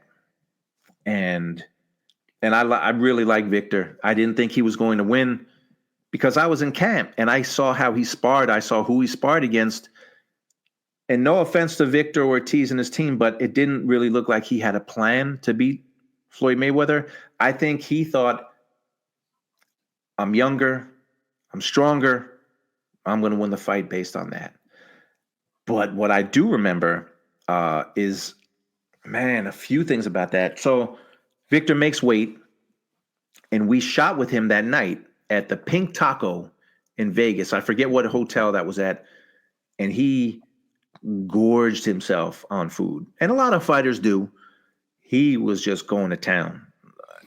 E: And I really like Victor. I didn't think he was going to win because I was in camp and I saw how he sparred. I saw who he sparred against. And no offense to Victor Ortiz and his team, but it didn't really look like he had a plan to beat Floyd Mayweather. I think he thought I'm younger. I'm stronger. I'm going to win the fight based on that. But what I do remember is, man, a few things about that. So Victor makes weight, and we shot with him that night at the Pink Taco in Vegas. I forget what hotel that was at. And he gorged himself on food. And a lot of fighters do. He was just going to town,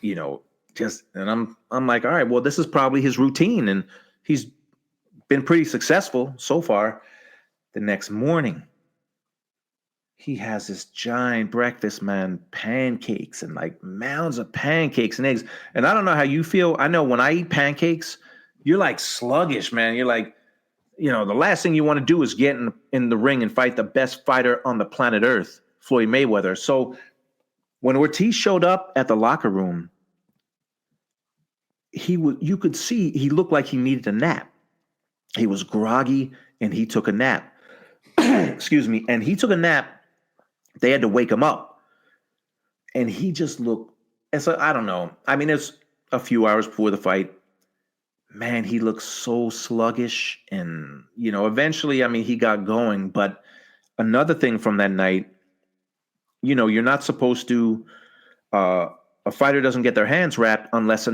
E: and I'm like, all right, well, this is probably his routine. And he's been pretty successful so far. The next morning, he has this giant breakfast, man, pancakes and like mounds of pancakes and eggs. And I don't know how you feel. I know when I eat pancakes, you're like sluggish, man. You're like, the last thing you want to do is get in the ring and fight the best fighter on the planet Earth, Floyd Mayweather. So when Ortiz showed up at the locker room, you could see he looked like he needed a nap. He was groggy and he took a nap. Excuse me. And he took a nap. They had to wake him up. And he just looked, I don't know. I mean, it's a few hours before the fight. Man, he looked so sluggish. And, eventually, he got going. But another thing from that night, you're not supposed to, a fighter doesn't get their hands wrapped unless a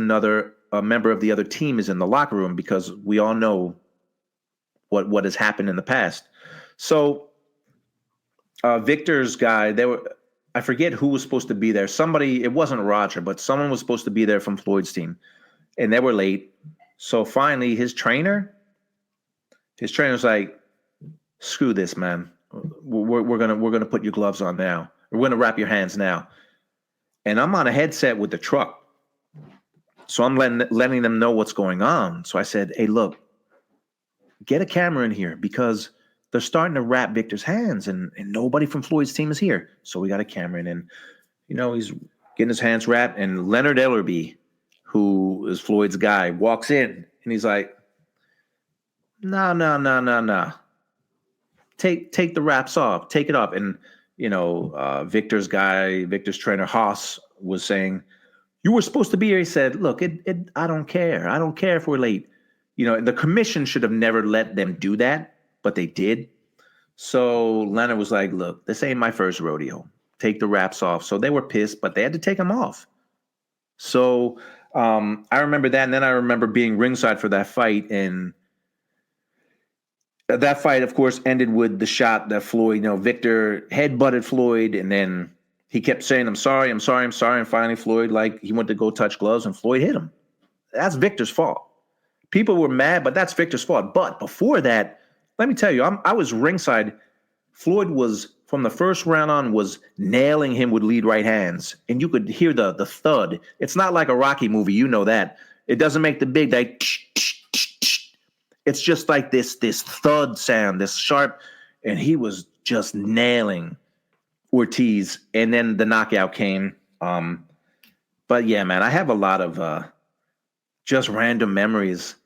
E: member of the other team is in the locker room, because we all know what has happened in the past. So Victor's guy, I forget who was supposed to be there. Somebody, it wasn't Roger, but someone was supposed to be there from Floyd's team, and they were late. So finally, his trainer's like, screw this, man. We're gonna put your gloves on now. We're gonna wrap your hands now. And I'm on a headset with the truck. So I'm letting them know what's going on. So I said, hey, look, get a camera in here, because they're starting to wrap Victor's hands and nobody from Floyd's team is here. So we got a camera in, and, he's getting his hands wrapped, and Leonard Ellerby, who is Floyd's guy, walks in and he's like, no. Take the wraps off. Take it off. And, Victor's trainer, Haas, was saying, you were supposed to be here. He said, look, I don't care. I don't care if we're late. The commission should have never let them do that, but they did. So Leonard was like, look, this ain't my first rodeo. Take the wraps off. So they were pissed, but they had to take them off. So I remember that. And then I remember being ringside for that fight. And that fight, of course, ended with the shot that Floyd, Victor headbutted Floyd. And then he kept saying, I'm sorry. And finally Floyd, he went to go touch gloves and Floyd hit him. That's Victor's fault. People were mad, but that's Victor's fault. But before that, let me tell you, I was ringside. Floyd was, from the first round on, was nailing him with lead right hands. And you could hear the thud. It's not like a Rocky movie. You know that. It doesn't make the big, it's just like this thud sound, this sharp. And he was just nailing Ortiz. And then the knockout came. But yeah, man, I have a lot of just random memories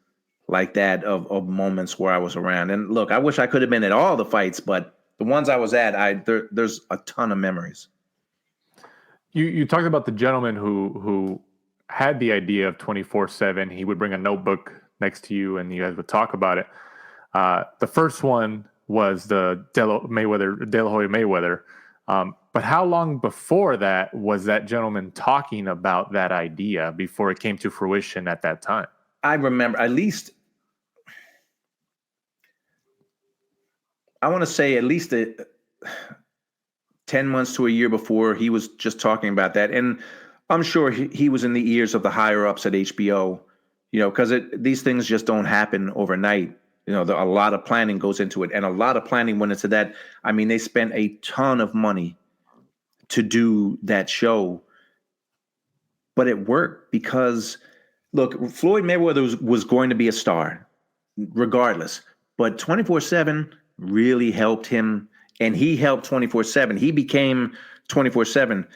E: like that of moments where I was around. And look, I wish I could have been at all the fights, but the ones I was at, there's a ton of memories.
D: You talked about the gentleman who had the idea of 24/7. He would bring a notebook next to you and you guys would talk about it. The first one was the De La Hoya Mayweather. But how long before that was that gentleman talking about that idea before it came to fruition at that time?
E: I remember at least, I want to say at least 10 months to a year before, he was just talking about that. And I'm sure he was in the ears of the higher ups at HBO, because these things just don't happen overnight. A lot of planning goes into it, and a lot of planning went into that. I mean, they spent a ton of money to do that show, but it worked because, look, Floyd Mayweather was going to be a star regardless, but 24/7 really helped him, and he helped 24/7. He became 24/7.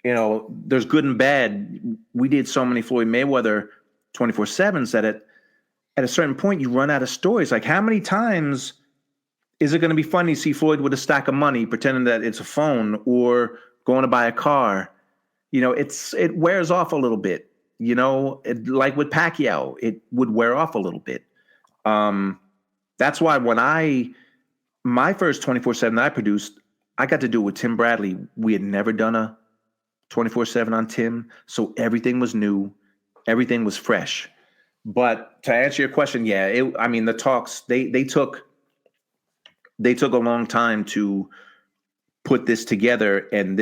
E: There's good and bad. We did so many Floyd Mayweather 24/7s that at a certain point you run out of stories. Like, how many times is it going to be funny to see Floyd with a stack of money pretending that it's a phone or going to buy a car? It wears off a little bit. like with Pacquiao, it would wear off a little bit. That's why when my first 24/7 I produced, I got to do it with Tim Bradley. We had never done a 24/7 on Tim, so everything was new, everything was fresh. But to answer your question, yeah, the talks they took a long time to put this together, and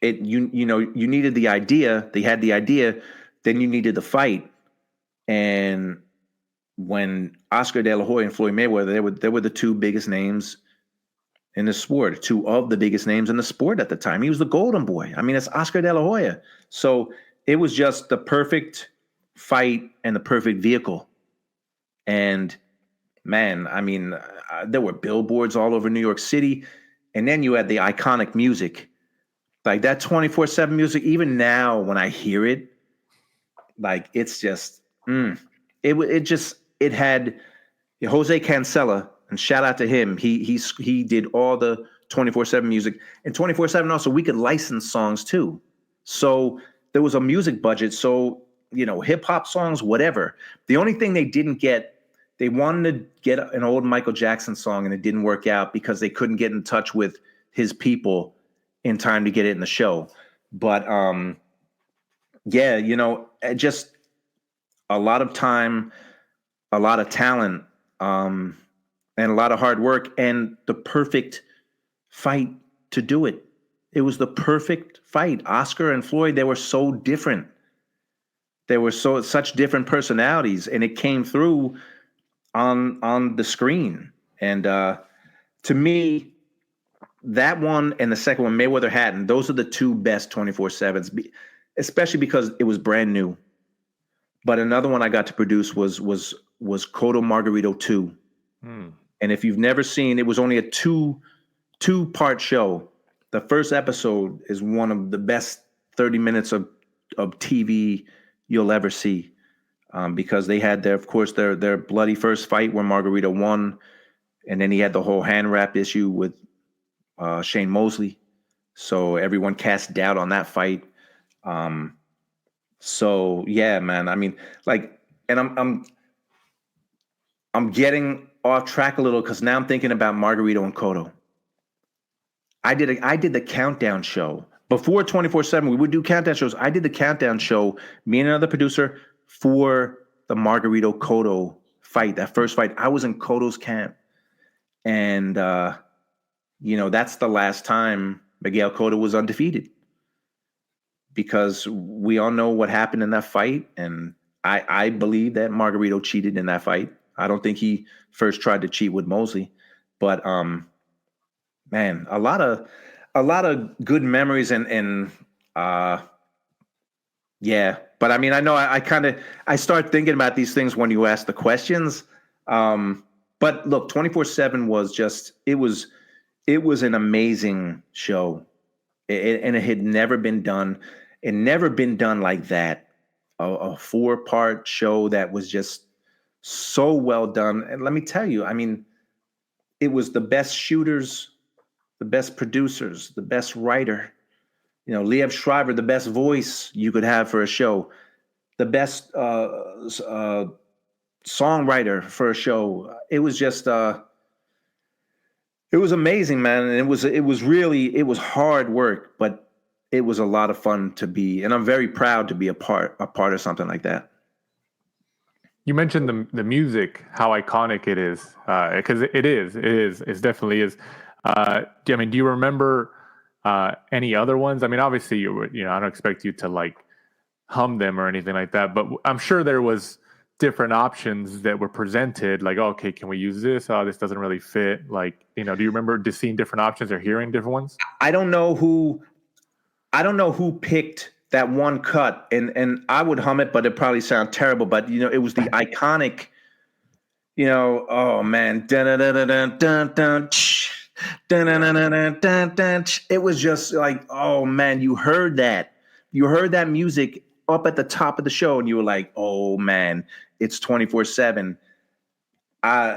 E: you needed the idea. They had the idea, then you needed the fight, and when Oscar De La Hoya and Floyd Mayweather, they were the two biggest names in the sport, two of the biggest names in the sport at the time. He was the golden boy. I mean, it's Oscar De La Hoya. So it was just the perfect fight and the perfect vehicle. And man, there were billboards all over New York City. And then you had the iconic music, like that 24/7 music. Even now, when I hear it, like it's just, it had Jose Cancela, and shout out to him. He did all the 24/7 music, and 24/7 also we could license songs too. So there was a music budget. So hip hop songs, whatever. The only thing they didn't get, they wanted to get an old Michael Jackson song, and it didn't work out because they couldn't get in touch with his people in time to get it in the show. But just a lot of time, a lot of talent, and a lot of hard work, and the perfect fight to do it. It was the perfect fight. Oscar and Floyd, they were so different. They were such different personalities, and it came through on the screen. And to me, that one and the second one, Mayweather Hatton, those are the two best 24/7s, especially because it was brand new. But another one I got to produce was Cotto Margarito 2. And if you've never seen, it was only a two-part show. The first episode is one of the best 30 minutes of TV you'll ever see, because they had their bloody first fight where Margarito won, and then he had the whole hand wrap issue with Shane Mosley. So everyone cast doubt on that fight. So yeah, man. And I'm getting off track a little because now I'm thinking about Margarito and Cotto. I did the countdown show before 24/7. We would do countdown shows. I did the countdown show, me and another producer, for the Margarito Cotto fight. That first fight, I was in Cotto's camp, and that's the last time Miguel Cotto was undefeated, because we all know what happened in that fight, and I believe that Margarito cheated in that fight. I don't think he first tried to cheat with Mosley, but man, a lot of good memories, and yeah. But I know I start thinking about these things when you ask the questions. But look, 24/7 was just, it was an amazing show, and it had never been done. It never been done like that. A 4-part show that was just so well done. And let me tell you, it was the best shooters, the best producers, the best writer. Liev Schreiber, the best voice you could have for a show, the best songwriter for a show. It was just, it was amazing, man. And it was hard work, but it was a lot of fun to be, and I'm very proud to be a part of something like that.
D: You mentioned the music, how iconic it is, because it definitely is. Do you remember any other ones? Obviously I don't expect you to like hum them or anything like that, but I'm sure there was different options that were presented, like, okay, can we use this? Oh, this doesn't really fit. Like, do you remember just seeing different options or hearing different ones?
E: I don't know who picked that one cut, and I would hum it, but it probably sound terrible. But it was the iconic, oh man, dun dun dun dun dun dun. It was just like, oh man, you heard that music up at the top of the show, and you were like, oh man, it's 24/7.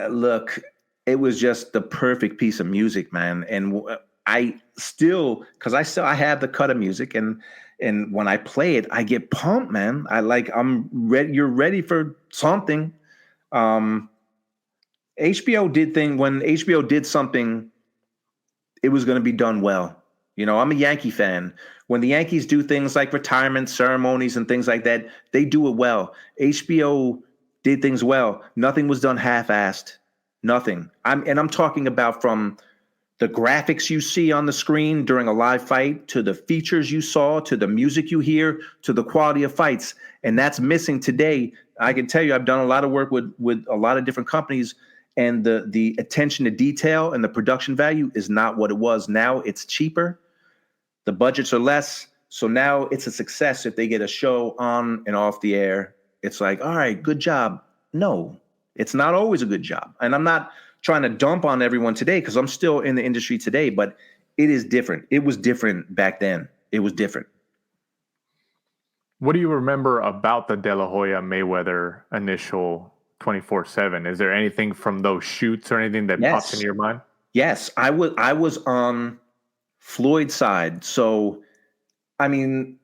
E: Look, it was just the perfect piece of music, man. And I have the cut of music, and And when I play it, I get pumped, man. I'm ready. You're ready for something. When HBO did something, it was going to be done well. You know, I'm a Yankee fan. When the Yankees do things like retirement ceremonies and things like that, they do it well. HBO did things well. Nothing was done half-assed. Nothing. I'm talking about from the graphics you see on the screen during a live fight, to the features you saw, to the music you hear, to the quality of fights. And that's missing today. I can tell you, I've done a lot of work with a lot of different companies, and the attention to detail and the production value is not what it was. Now it's cheaper. The budgets are less. So now it's a success if they get a show on and off the air. It's like, all right, good job. No, it's not always a good job. And I'm not trying to dump on everyone today, because I'm still in the industry today, but it is different. It was different back then. It was different.
D: What do you remember about the De La Hoya Mayweather initial 24/7? Is there anything from those shoots or anything that pops into your mind?
E: Yes, I was on Floyd's side. So, I mean,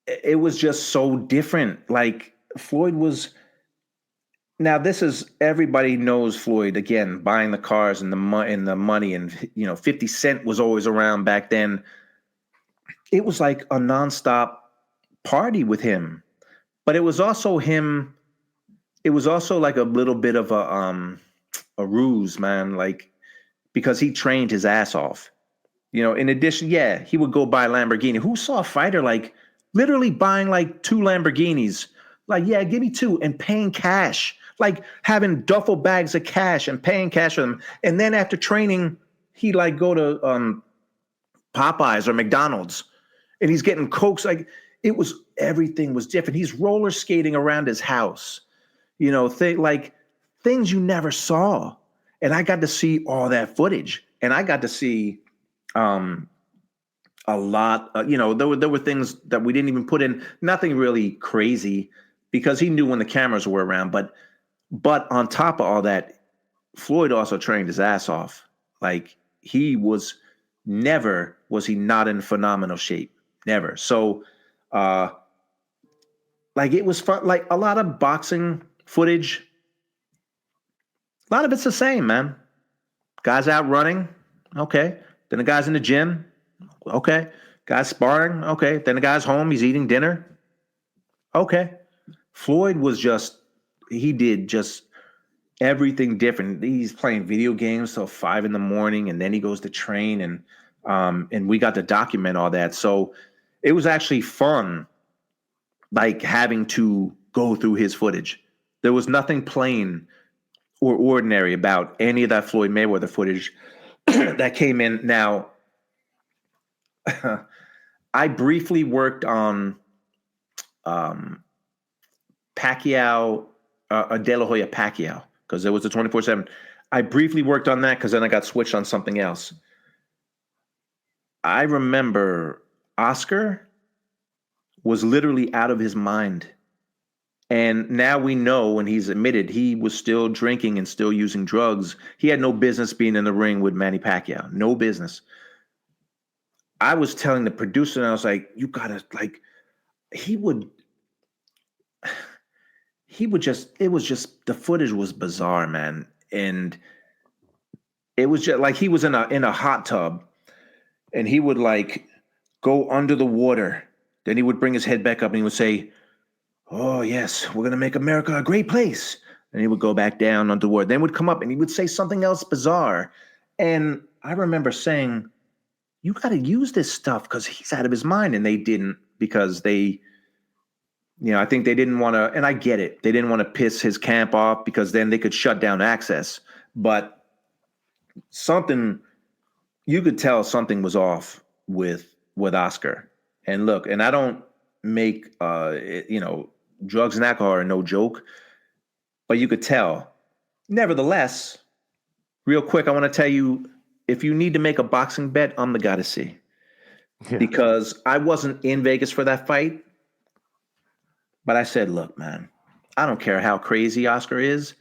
E: it was just so different. Like, Floyd was, now this is, everybody knows Floyd, again, buying the cars and the money, and, you know, 50 Cent was always around back then. It was like a nonstop party with him, but it was also him. It was also like a little bit of a ruse, man, like, because he trained his ass off. You know, in addition, yeah, he would go buy a Lamborghini. Who saw a fighter like literally buying like 2 Lamborghinis? Like, yeah, give me 2, and paying cash, like having duffel bags of cash and paying cash for them. And then after training, he like go to Popeyes or McDonald's, and he's getting Cokes. Like, everything was different. He's roller skating around his house, you know, things you never saw. And I got to see all that footage, and I got to see a lot. You know, there were things that we didn't even put in. Nothing really crazy, because he knew when the cameras were around. But on top of all that, Floyd also trained his ass off. Like, he was not in phenomenal shape. Never. So, like, it was fun. Like, a lot of boxing footage, a lot of it's the same, man. Guys out running, okay. Then the guy's in the gym, okay. Guy's sparring, okay. Then the guy's home, he's eating dinner, okay. Floyd was he did just everything different. He's playing video games till 5 a.m, and then he goes to train, and we got to document all that. So it was actually fun, like, having to go through his footage. There was nothing plain or ordinary about any of that Floyd Mayweather footage that came in. Now, I briefly worked on Pacquiao, De La Hoya Pacquiao, because there was a 24/7. I briefly worked on that, because then I got switched on something else. I remember Oscar was literally out of his mind. And now we know, when he's admitted, he was still drinking and still using drugs. He had no business being in the ring with Manny Pacquiao. No business. I was telling the producer, and I was like, you gotta, like, it was just, the footage was bizarre, man. And it was just like he was in a hot tub, and he would like go under the water. Then he would bring his head back up, and he would say, oh, yes, we're going to make America a great place. And he would go back down underwater. Then would come up, and he would say something else bizarre. And I remember saying, you got to use this stuff, because he's out of his mind. And they didn't, because they, you know, I think they didn't want to, and I get it. They didn't want to piss his camp off, because then they could shut down access. But you could tell something was off with Oscar. And look, and I don't make, drugs and alcohol are no joke, but you could tell. Nevertheless, real quick, I want to tell you, if you need to make a boxing bet, I'm the guy to see. Yeah. Because I wasn't in Vegas for that fight, but I said, look, man, I don't care how crazy Oscar is.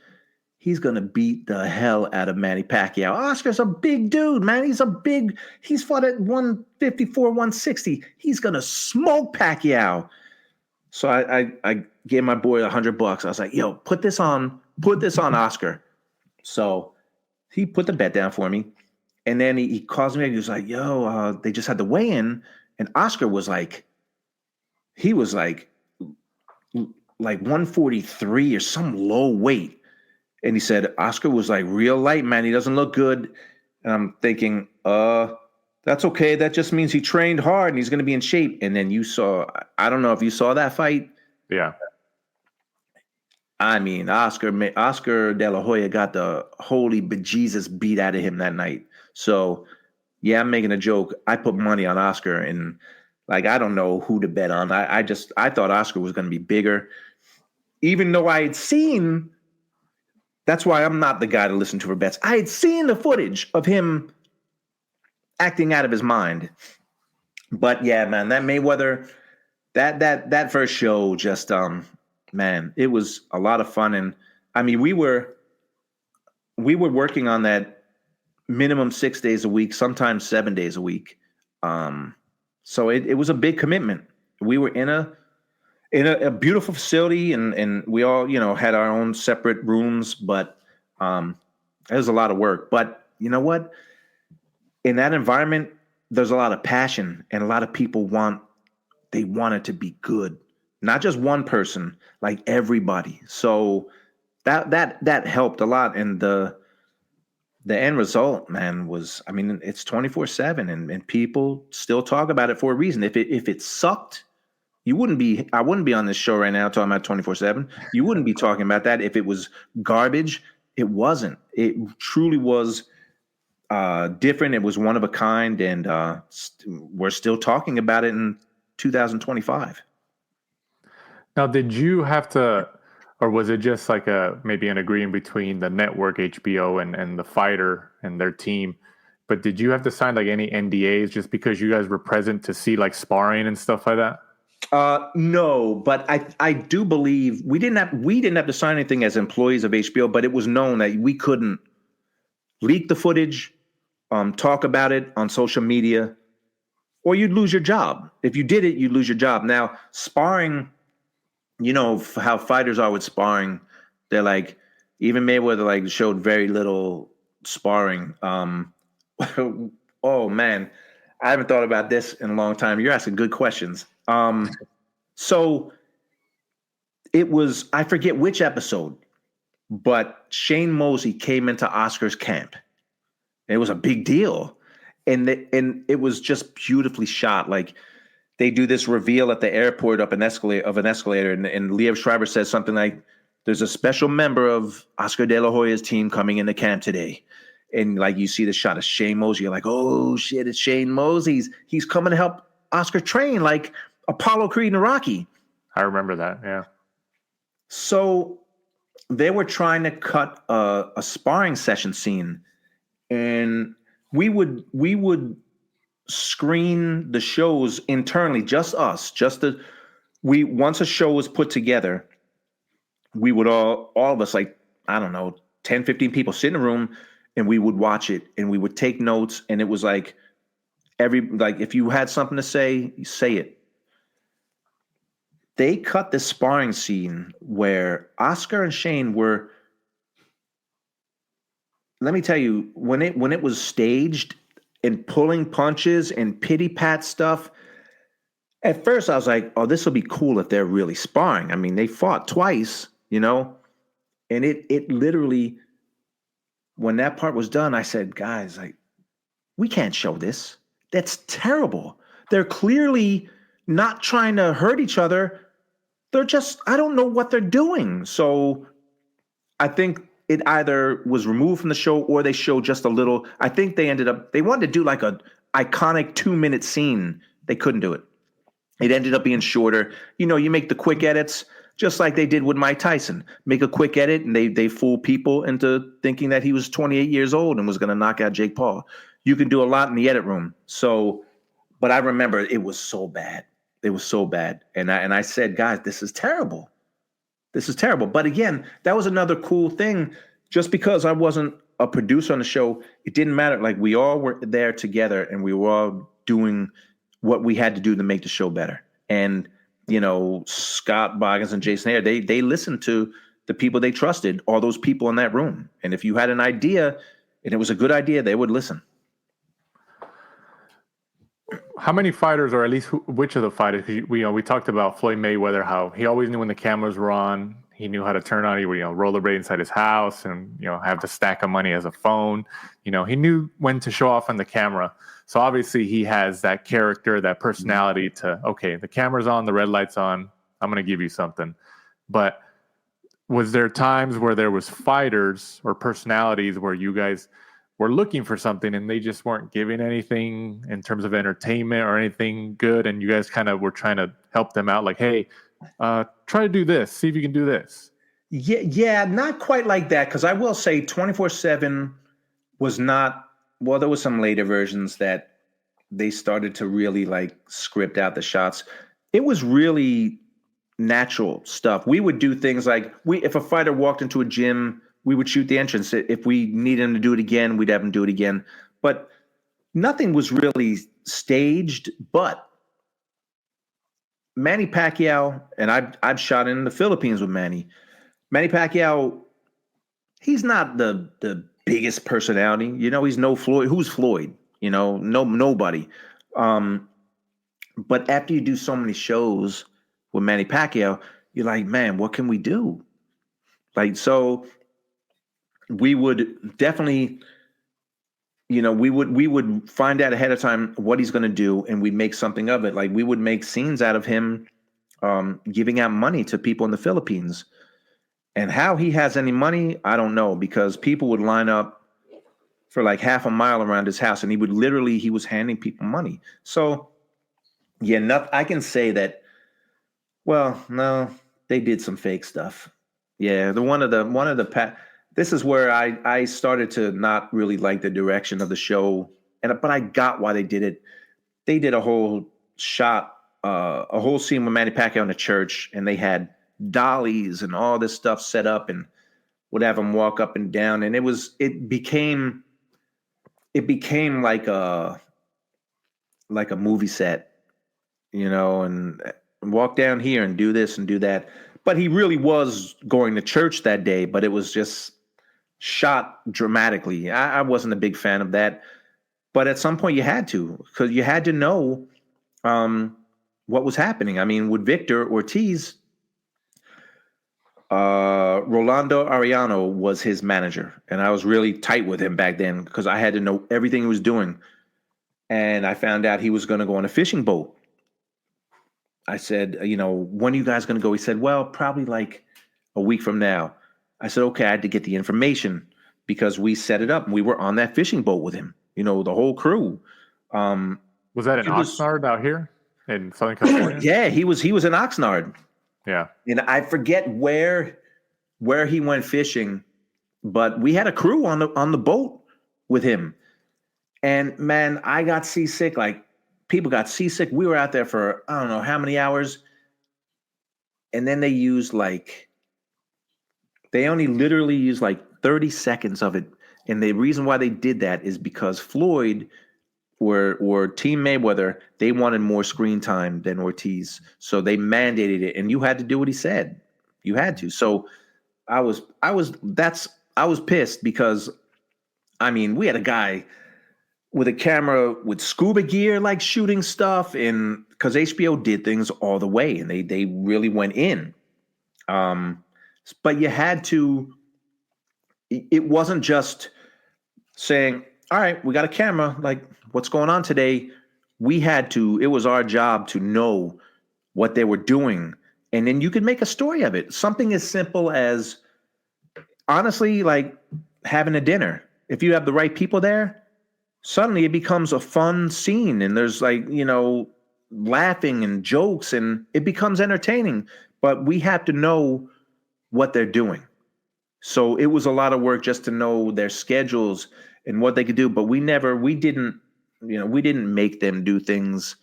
E: he's going to beat the hell out of Manny Pacquiao. Oscar's a big dude, man. He's fought at 154, 160. He's going to smoke Pacquiao. So I gave my boy $100. I was like, yo, put this on Oscar. So he put the bet down for me. And then he calls me. He was like, yo, they just had the weigh-in. And Oscar was like, he was like 143 or some low weight. And he said, Oscar was like real light, man. He doesn't look good. And I'm thinking, that's okay. That just means he trained hard and he's going to be in shape. And then I don't know if you saw that fight.
D: Yeah.
E: I mean, Oscar De La Hoya got the holy bejesus beat out of him that night. So, yeah, I'm making a joke. I put money on Oscar, and like I don't know who to bet on. I thought Oscar was going to be bigger, even though I had seen. That's why I'm not the guy to listen to for bets. I had seen the footage of him acting out of his mind. But yeah, man, that Mayweather, that first show just man, it was a lot of fun. And I mean, we were working on that minimum 6 days a week, sometimes 7 days a week. So it was a big commitment. We were in a beautiful facility and we all, had our own separate rooms, but it was a lot of work. But you know what? In that environment, there's a lot of passion and a lot of people want it to be good. Not just one person, like everybody. So that helped a lot. And the end result, man, was, I mean, it's 24/7 and people still talk about it for a reason. If it sucked, I wouldn't be on this show right now talking about 24/7. You wouldn't be talking about that. If it was garbage, it wasn't. It truly was different. It was one of a kind. And we're still talking about it in 2025.
D: Now, did you have to, or was it just like maybe an agreement between the network, HBO, and the fighter and their team? But did you have to sign like any NDAs just because you guys were present to see like sparring and stuff like that?
E: No, but I do believe we didn't have to sign anything as employees of HBO, but it was known that we couldn't leak the footage, talk about it on social media, or you'd lose your job. If you did it, you'd lose your job. Now, sparring, you know how fighters are with sparring. They're like, even Mayweather like showed very little sparring. Oh man, I haven't thought about this in a long time. You're asking good questions. So it was, I forget which episode, but Shane Mosley came into Oscar's camp. It was a big deal. And it was just beautifully shot. Like they do this reveal at the airport up an escalator. And Liev Schreiber says something like, there's a special member of Oscar De La Hoya's team coming into camp today. And like you see the shot of Shane Mosley, you're like, oh shit, it's Shane Mosley. He's coming to help Oscar train like Apollo Creed and Rocky.
D: I remember that, yeah. So they were trying to cut a sparring session scene, and we would screen the shows internally, just us, once a show was put together, we would all of us, like, I don't know, 10, 15 people sit in a room, and we would watch it and we would take notes. And it was like if you had something to say, you say it. They cut this sparring scene where Oscar and Shane were, let me tell you, when it was staged and pulling punches and pity pat stuff, at first I was like, oh, this will be cool if they're really sparring. I mean, they fought twice, and it literally, when that part was done, I said, guys, like, we can't show this. That's terrible. They're clearly not trying to hurt each other. They're just, I don't know what they're doing. So I think it either was removed from the show or they showed just a little. I think they wanted to do like a iconic 2-minute scene. They couldn't do it. It ended up being shorter. You make the quick edits, just like they did with Mike Tyson. Make a quick edit, and they fool people into thinking that he was 28 years old and was going to knock out Jake Paul. You can do a lot in the edit room. So, but I remember it was so bad. It was so bad. And I said, guys, this is terrible. This is terrible. But again, that was another cool thing
E: just because I wasn't a producer on the show, it didn't matter. Like, we all were there together, and we were all doing what we had to do to make the show better. And, Scott Boggins and Jason Hare, they listened to the people they trusted, all those people in that room. And if you had an idea and it was a good idea, they would listen.
D: How many fighters, or at least which of the fighters? We talked about Floyd Mayweather, how he always knew when the cameras were on. He knew how to turn on. He would rollerblade inside his house and have the stack of money as a phone. He knew when to show off on the camera. So obviously he has that character, that personality to, okay, the camera's on, the red light's on, I'm going to give you something. But was there times where there was fighters or personalities where you guys were looking for something and they just weren't giving anything in terms of entertainment or anything good, and you guys kind of were trying to help them out, like, hey, try to do this, see if you can do this?
E: Yeah, not quite like that, because I will say 24/7 was not, well, there was some later versions that they started to really like script out the shots. It was really natural stuff. We would do things like, if a fighter walked into a gym, we would shoot the entrance. If we needed him to do it again, we'd have him do it again. But nothing was really staged. But Manny Pacquiao, and I've shot in the Philippines with Manny. Manny Pacquiao, he's not the biggest personality. He's no Floyd. Who's Floyd? Nobody. But after you do so many shows with Manny Pacquiao, you're like, man, what can we do? Like, so we would definitely, we would find out ahead of time what he's going to do, and we'd make something of it. Like, we would make scenes out of him giving out money to people in the Philippines. And how he has any money, I don't know, because people would line up for like half a mile around his house, and he was handing people money. So, yeah, I can say that. Well, no, they did some fake stuff. Yeah, this is where I started to not really like the direction of the show, but I got why they did it. They did a whole scene with Manny Pacquiao in a church, and they had dollies and all this stuff set up, and would have him walk up and down, and it became like a movie set, and walk down here and do this and do that. But he really was going to church that day, but it was just shot dramatically. I wasn't a big fan of that. But at some point you had to, because you had to know what was happening. I mean, with Victor Ortiz, Rolando Arellano was his manager, and I was really tight with him back then because I had to know everything he was doing. And I found out he was going to go on a fishing boat. I said, when are you guys going to go? He said, well, probably like a week from now. I said, okay, I had to get the information because we set it up and we were on that fishing boat with him, the whole crew.
D: Was that in Oxnard out here in Southern California?
E: Yeah, he was in Oxnard.
D: Yeah.
E: And I forget where he went fishing, but we had a crew on the boat with him. And man, I got seasick. Like, people got seasick. We were out there for, I don't know how many hours. And then they only literally used like 30 seconds of it. And the reason why they did that is because Floyd or Team Mayweather, they wanted more screen time than Ortiz. So they mandated it, and you had to do what he said. You had to. So I was pissed because, I mean, we had a guy with a camera with scuba gear, like shooting stuff, and because HBO did things all the way, and they really went in. But you had to. It wasn't just saying, "All right, we got a camera. Like, what's going on today?" We had to. It was our job to know what they were doing, and then you could make a story of it. Something as simple as, honestly, like having a dinner. If you have the right people there, suddenly it becomes a fun scene, and there's like, laughing and jokes, and it becomes entertaining. But we have to know what they're doing. So it was a lot of work just to know their schedules and what they could do. But we didn't make them do things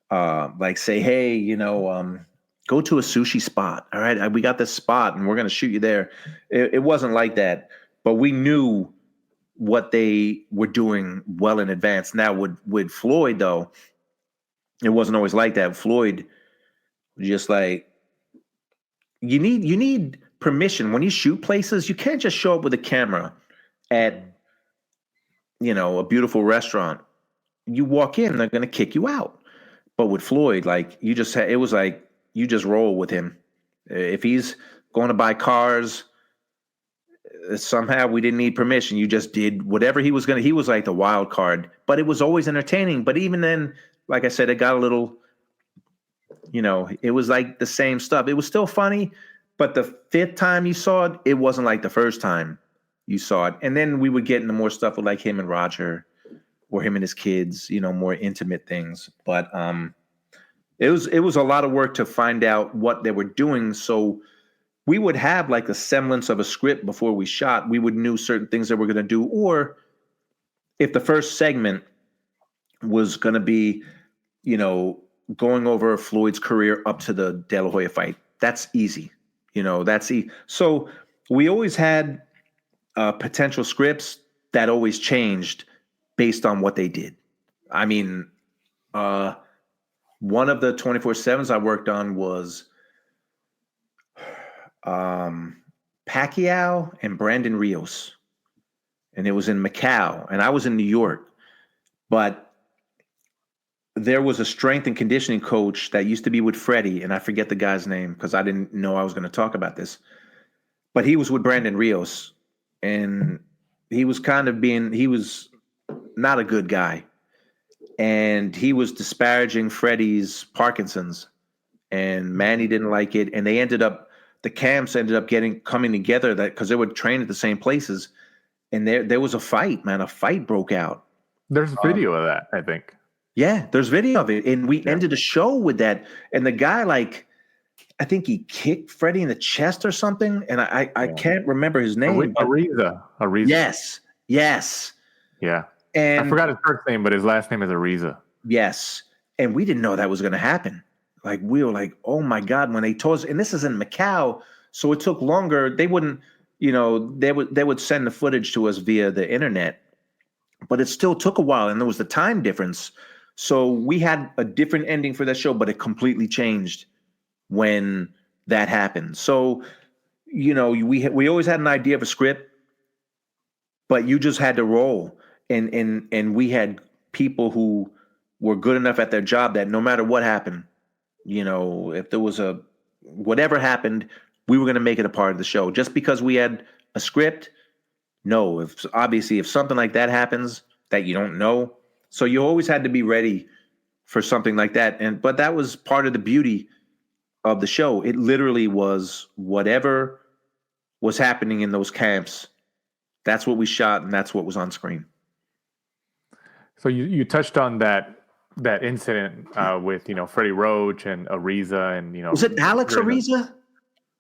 E: like say, hey, go to a sushi spot. All right, we got this spot and we're going to shoot you there. It wasn't like that. but we knew what they were doing well in advance. Now with Floyd though, it wasn't always like that. Floyd just like you need permission when you shoot places. You can't just show up with a camera at a beautiful restaurant. You walk in, they're gonna kick you out. But with Floyd, like it was like you just roll with him. If he's going to buy cars, somehow we didn't need permission. You just did whatever he was going to. He was like the wild card, but it was always entertaining. But even then, like I said, it got a little, it was like the same stuff. It was still funny, but the fifth time you saw it, it wasn't like the first time you saw it. And then we would get into more stuff with like him and Roger or him and his kids, more intimate things. But it was a lot of work to find out what they were doing. So we would have like a semblance of a script before we shot. We would know certain things that we're going to do. Or if the first segment was going to be, going over Floyd's career up to the De La Hoya fight, that's easy. That's easy. So we always had potential scripts that always changed based on what they did. I mean, one of the 24/7s I worked on was Pacquiao and Brandon Rios. And it was in Macau. And I was in New York. But there was a strength and conditioning coach that used to be with Freddie. And I forget the guy's name because I didn't know I was going to talk about this. But he was with Brandon Rios. And he was he was not a good guy. And he was disparaging Freddie's Parkinson's. And Manny didn't like it. And the camps ended up coming together because they would train at the same places. And there was a fight, man. A fight broke out.
D: There's video of that, I think.
E: Yeah, there's video of it. And we ended the show with that. And the guy, I think he kicked Freddie in the chest or something. And I can't remember his name.
D: Ariza.
E: Yes.
D: Yeah.
E: And
D: I forgot his first name, but his last name is Ariza.
E: Yes. And we didn't know that was going to happen. Like, we were like, oh my God, when they told us, and this is in Macau, so it took longer. They wouldn't, they would send the footage to us via the internet, but it still took a while, and there was the time difference. So we had a different ending for that show, but it completely changed when that happened. So, we always had an idea of a script, but you just had to roll. And we had people who were good enough at their job that no matter what happened, if there was whatever happened, we were going to make it a part of the show. Just because we had a script, no. If something like that happens that you don't know, so you always had to be ready for something like that. But that was part of the beauty of the show. It literally was whatever was happening in those camps. That's what we shot, and that's what was on screen.
D: So you touched on that incident with Freddie Roach and Ariza and
E: was it Alex Ariza?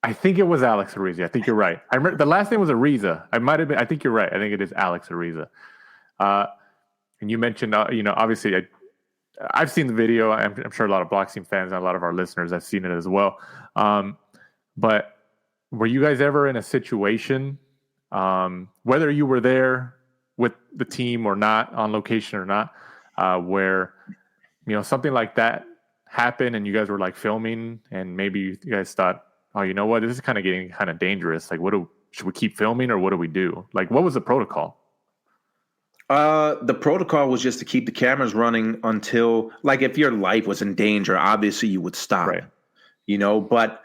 D: I think it was Alex Ariza. I think you're right. I remember the last name was Ariza. I might have been. I think you're right. I think it is Alex Ariza. And you mentioned obviously I've seen the video. I'm sure a lot of boxing fans and a lot of our listeners have seen it as well. But were you guys ever in a situation, whether you were there with the team or not, on location or not, where something like that happened and you guys were like filming and maybe you guys thought, oh, you know what, this is kind of getting kind of dangerous. Like, should we keep filming or what do we do? Like, what was the protocol?
E: The protocol was just to keep the cameras running until, like, if your life was in danger, obviously you would stop.
D: Right.
E: But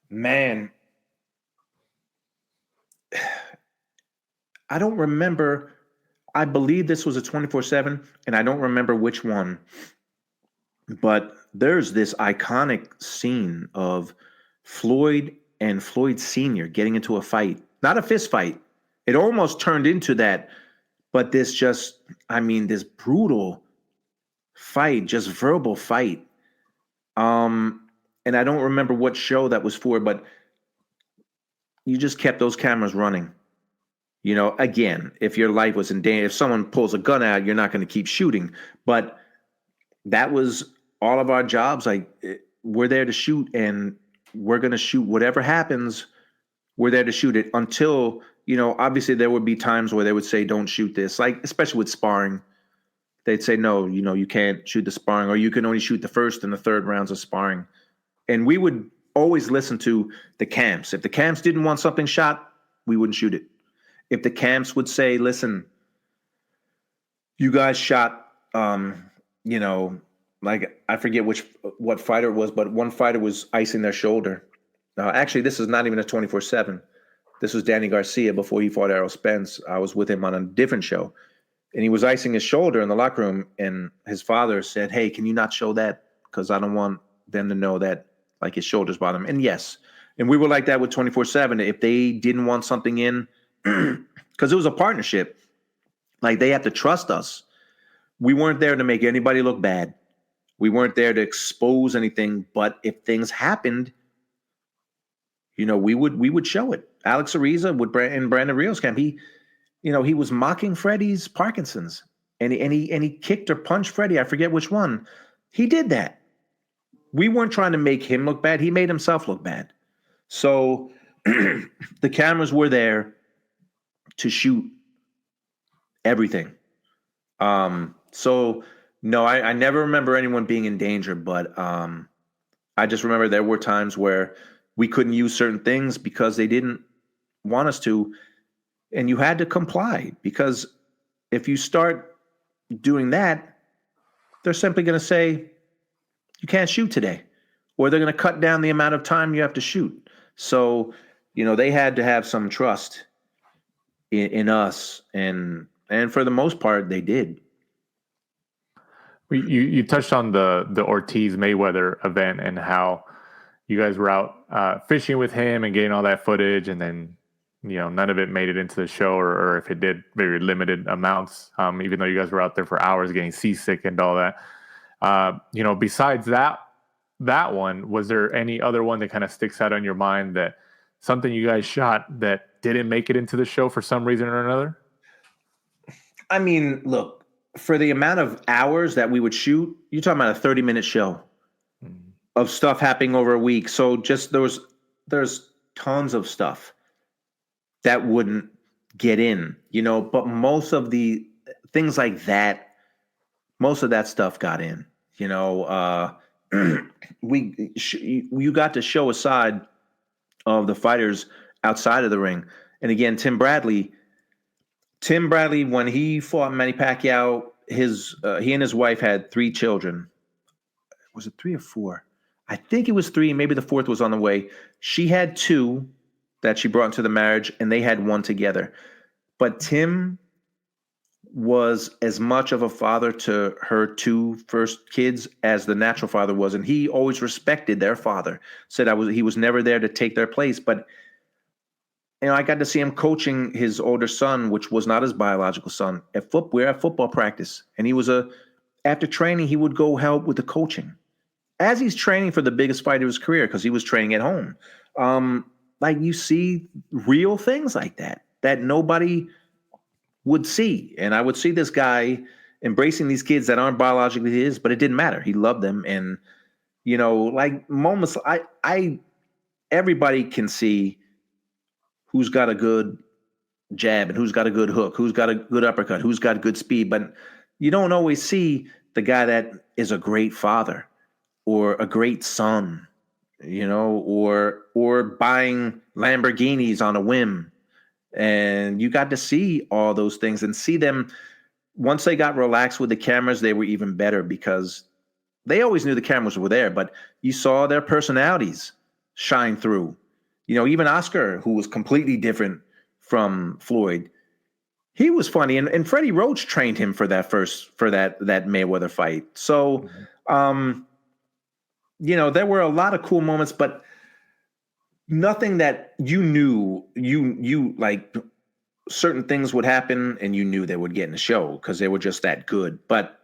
E: man, I don't remember. I believe this was a 24/7, and I don't remember which one. But there's this iconic scene of Floyd and Floyd Sr. getting into a fight. Not a fist fight. It almost turned into that, but this brutal fight, just verbal fight. And I don't remember what show that was for, but you just kept those cameras running. Again, if your life was in danger, if someone pulls a gun out, you're not going to keep shooting. But that was all of our jobs. Like, we're there to shoot, and we're going to shoot whatever happens. We're there to shoot it until, obviously there would be times where they would say, don't shoot this, like, especially with sparring. They'd say, no, you can't shoot the sparring, or you can only shoot the first and the third rounds of sparring. And we would always listen to the camps. If the camps didn't want something shot, we wouldn't shoot it. If the camps would say, listen, you guys shot, like, I forget what fighter it was, but one fighter was icing their shoulder. Actually, this is not even a 24/7. This was Danny Garcia before he fought Errol Spence. I was with him on a different show. And he was icing his shoulder in the locker room, and his father said, hey, can you not show that? Because I don't want them to know that, like, his shoulder's bothering him. And yes, and we were like that with 24/7. If they didn't want something in, because it was a partnership, like, they have to trust us. We weren't there to make anybody look bad. We weren't there to expose anything. But if things happened, we would show it. Alex Ariza in Brandon Rios' camp, he was mocking Freddie's Parkinson's, and he kicked or punched Freddie. I forget which one. He did that. We weren't trying to make him look bad. He made himself look bad. So the cameras were there to shoot everything. So no, I never remember anyone being in danger, but I just remember there were times where we couldn't use certain things because they didn't want us to. And you had to comply, because if you start doing that, they're simply going to say, you can't shoot today, or they're going to cut down the amount of time you have to shoot. So, they had to have some trust in us. And for the most part, they did.
D: You touched on the Ortiz Mayweather event and how you guys were out fishing with him and getting all that footage, and then none of it made it into the show, or if it did, very limited amounts, even though you guys were out there for hours getting seasick and all that. Besides that one, was there any other one that kind of sticks out on your mind, that something you guys shot that didn't make it into the show for some reason or another?
E: I mean, look, for the amount of hours that we would shoot, you're talking about a 30-minute show of stuff happening over a week. So just there's tons of stuff that wouldn't get in, but most of the things like that, most of that stuff got in, you got to show a side of the fighters outside of the ring. And again, Tim Bradley, when he fought Manny Pacquiao, he and his wife had 3 children. Was it 3 or 4? I think it was 3. Maybe the 4th was on the way. She had 2 that she brought into the marriage, and they had 1 together. But Tim was as much of a father to her 2 first kids as the natural father was, and he always respected their father. Said he was never there to take their place, but I got to see him coaching his older son, which was not his biological son. We're at football practice, and after training, he would go help with the coaching as he's training for the biggest fight of his career, because he was training at home. Like, you see real things like that nobody would see. And I would see this guy embracing these kids that aren't biologically his, but it didn't matter. He loved them. And, like moments, everybody can see who's got a good jab and who's got a good hook, who's got a good uppercut, who's got good speed. But you don't always see the guy that is a great father or a great son, or buying Lamborghinis on a whim. And you got to see all those things and see them. Once they got relaxed with the cameras, they were even better, because they always knew the cameras were there, but you saw their personalities shine through. Even Oscar, who was completely different from Floyd, he was funny. And Freddie Roach trained him for that Mayweather fight. So, there were a lot of cool moments, but nothing that you knew, like, certain things would happen and you knew they would get in the show because they were just that good. But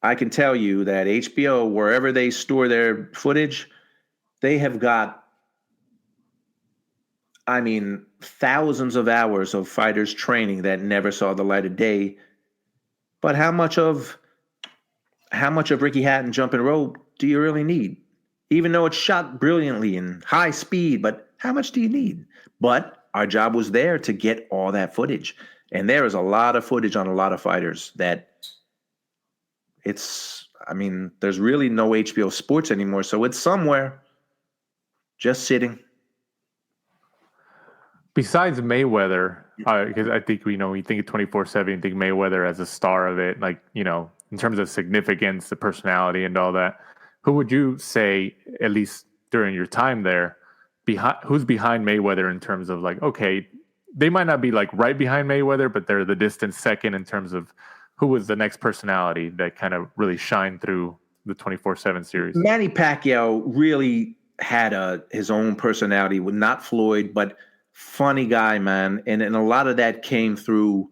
E: I can tell you that HBO, wherever they store their footage, they have got, thousands of hours of fighters training that never saw the light of day. But how much of Ricky Hatton jumping rope do you really need? Even though it's shot brilliantly and high speed, but how much do you need? But our job was there to get all that footage. And there is a lot of footage on a lot of fighters that there's really no HBO Sports anymore. So it's somewhere just sitting.
D: Besides Mayweather, because I think we think of 24/7, you think Mayweather as a star of it, like, in terms of significance, the personality and all that. Who would you say, at least during your time there, who's behind Mayweather in terms of like, okay, they might not be like right behind Mayweather, but they're the distant second in terms of who was the next personality that kind of really shined through the 24/7 series?
E: Manny Pacquiao really had his own personality, with not Floyd, but funny guy, man. And a lot of that came through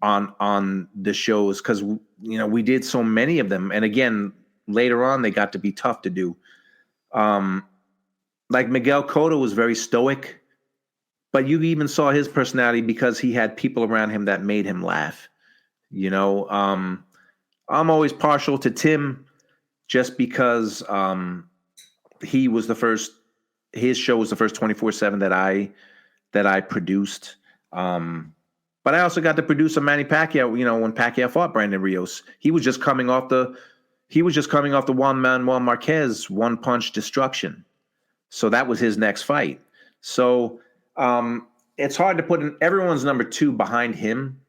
E: on the shows because, we did so many of them. And again, later on, they got to be tough to do. Like Miguel Cotto was very stoic, but you even saw his personality because he had people around him that made him laugh. I'm always partial to Tim just because he was his show was the first 24/7 that I produced. But I also got to produce a Manny Pacquiao, when Pacquiao fought Brandon Rios. He was just coming off the Juan Manuel Marquez one-punch destruction. So that was his next fight. So it's hard to put everyone's number 2 behind him.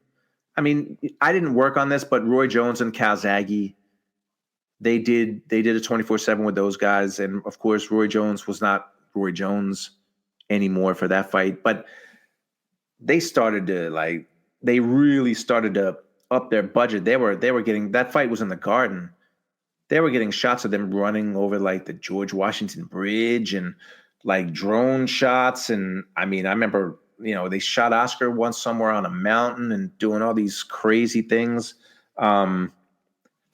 E: I mean, I didn't work on this, but Roy Jones and Calzaghe, they did a 24/7 with those guys. And of course, Roy Jones was not Roy Jones anymore for that fight. But they really started to up their budget. They were getting, that fight was in the Garden. They were getting shots of them running over like the George Washington Bridge and like drone shots. And I remember, they shot Oscar once somewhere on a mountain and doing all these crazy things. So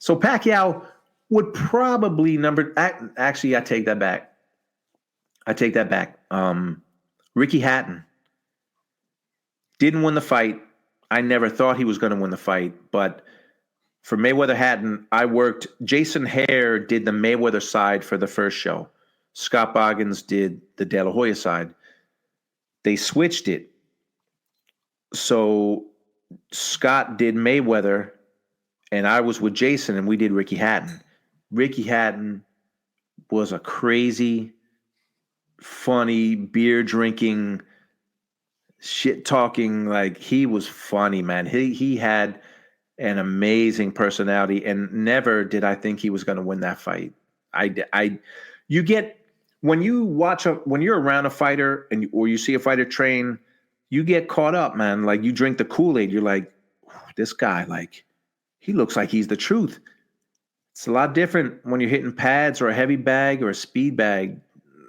E: Pacquiao would probably actually, I take that back. Ricky Hatton didn't win the fight. I never thought he was going to win the fight, but for Mayweather Hatton, Jason Hare did the Mayweather side for the first show. Scott Boggins did the De La Hoya side. They switched it. So Scott did Mayweather, and I was with Jason, and we did Ricky Hatton. Ricky Hatton was a crazy, funny, beer-drinking, shit-talking, like, he was funny, man. He had an amazing personality, and never did I think he was going to win that fight. When you're around a fighter or you see a fighter train, you get caught up, man. Like, you drink the Kool-Aid. You're like, this guy, like, he looks like he's the truth. It's a lot different when you're hitting pads or a heavy bag or a speed bag.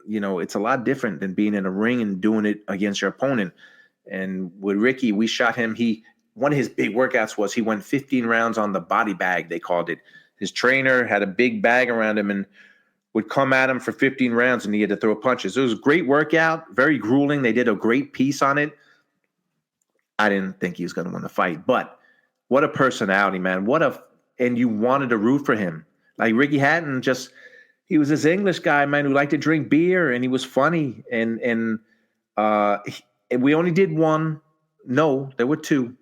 E: It's a lot different than being in a ring and doing it against your opponent. And with Ricky, we shot him. One of his big workouts was he went 15 rounds on the body bag, they called it. His trainer had a big bag around him and would come at him for 15 rounds, and he had to throw punches. It was a great workout, very grueling. They did a great piece on it. I didn't think he was going to win the fight, but what a personality, man. And you wanted to root for him. Like Ricky Hatton, he was this English guy, man, who liked to drink beer, and he was funny. And we only did one. No, there were two.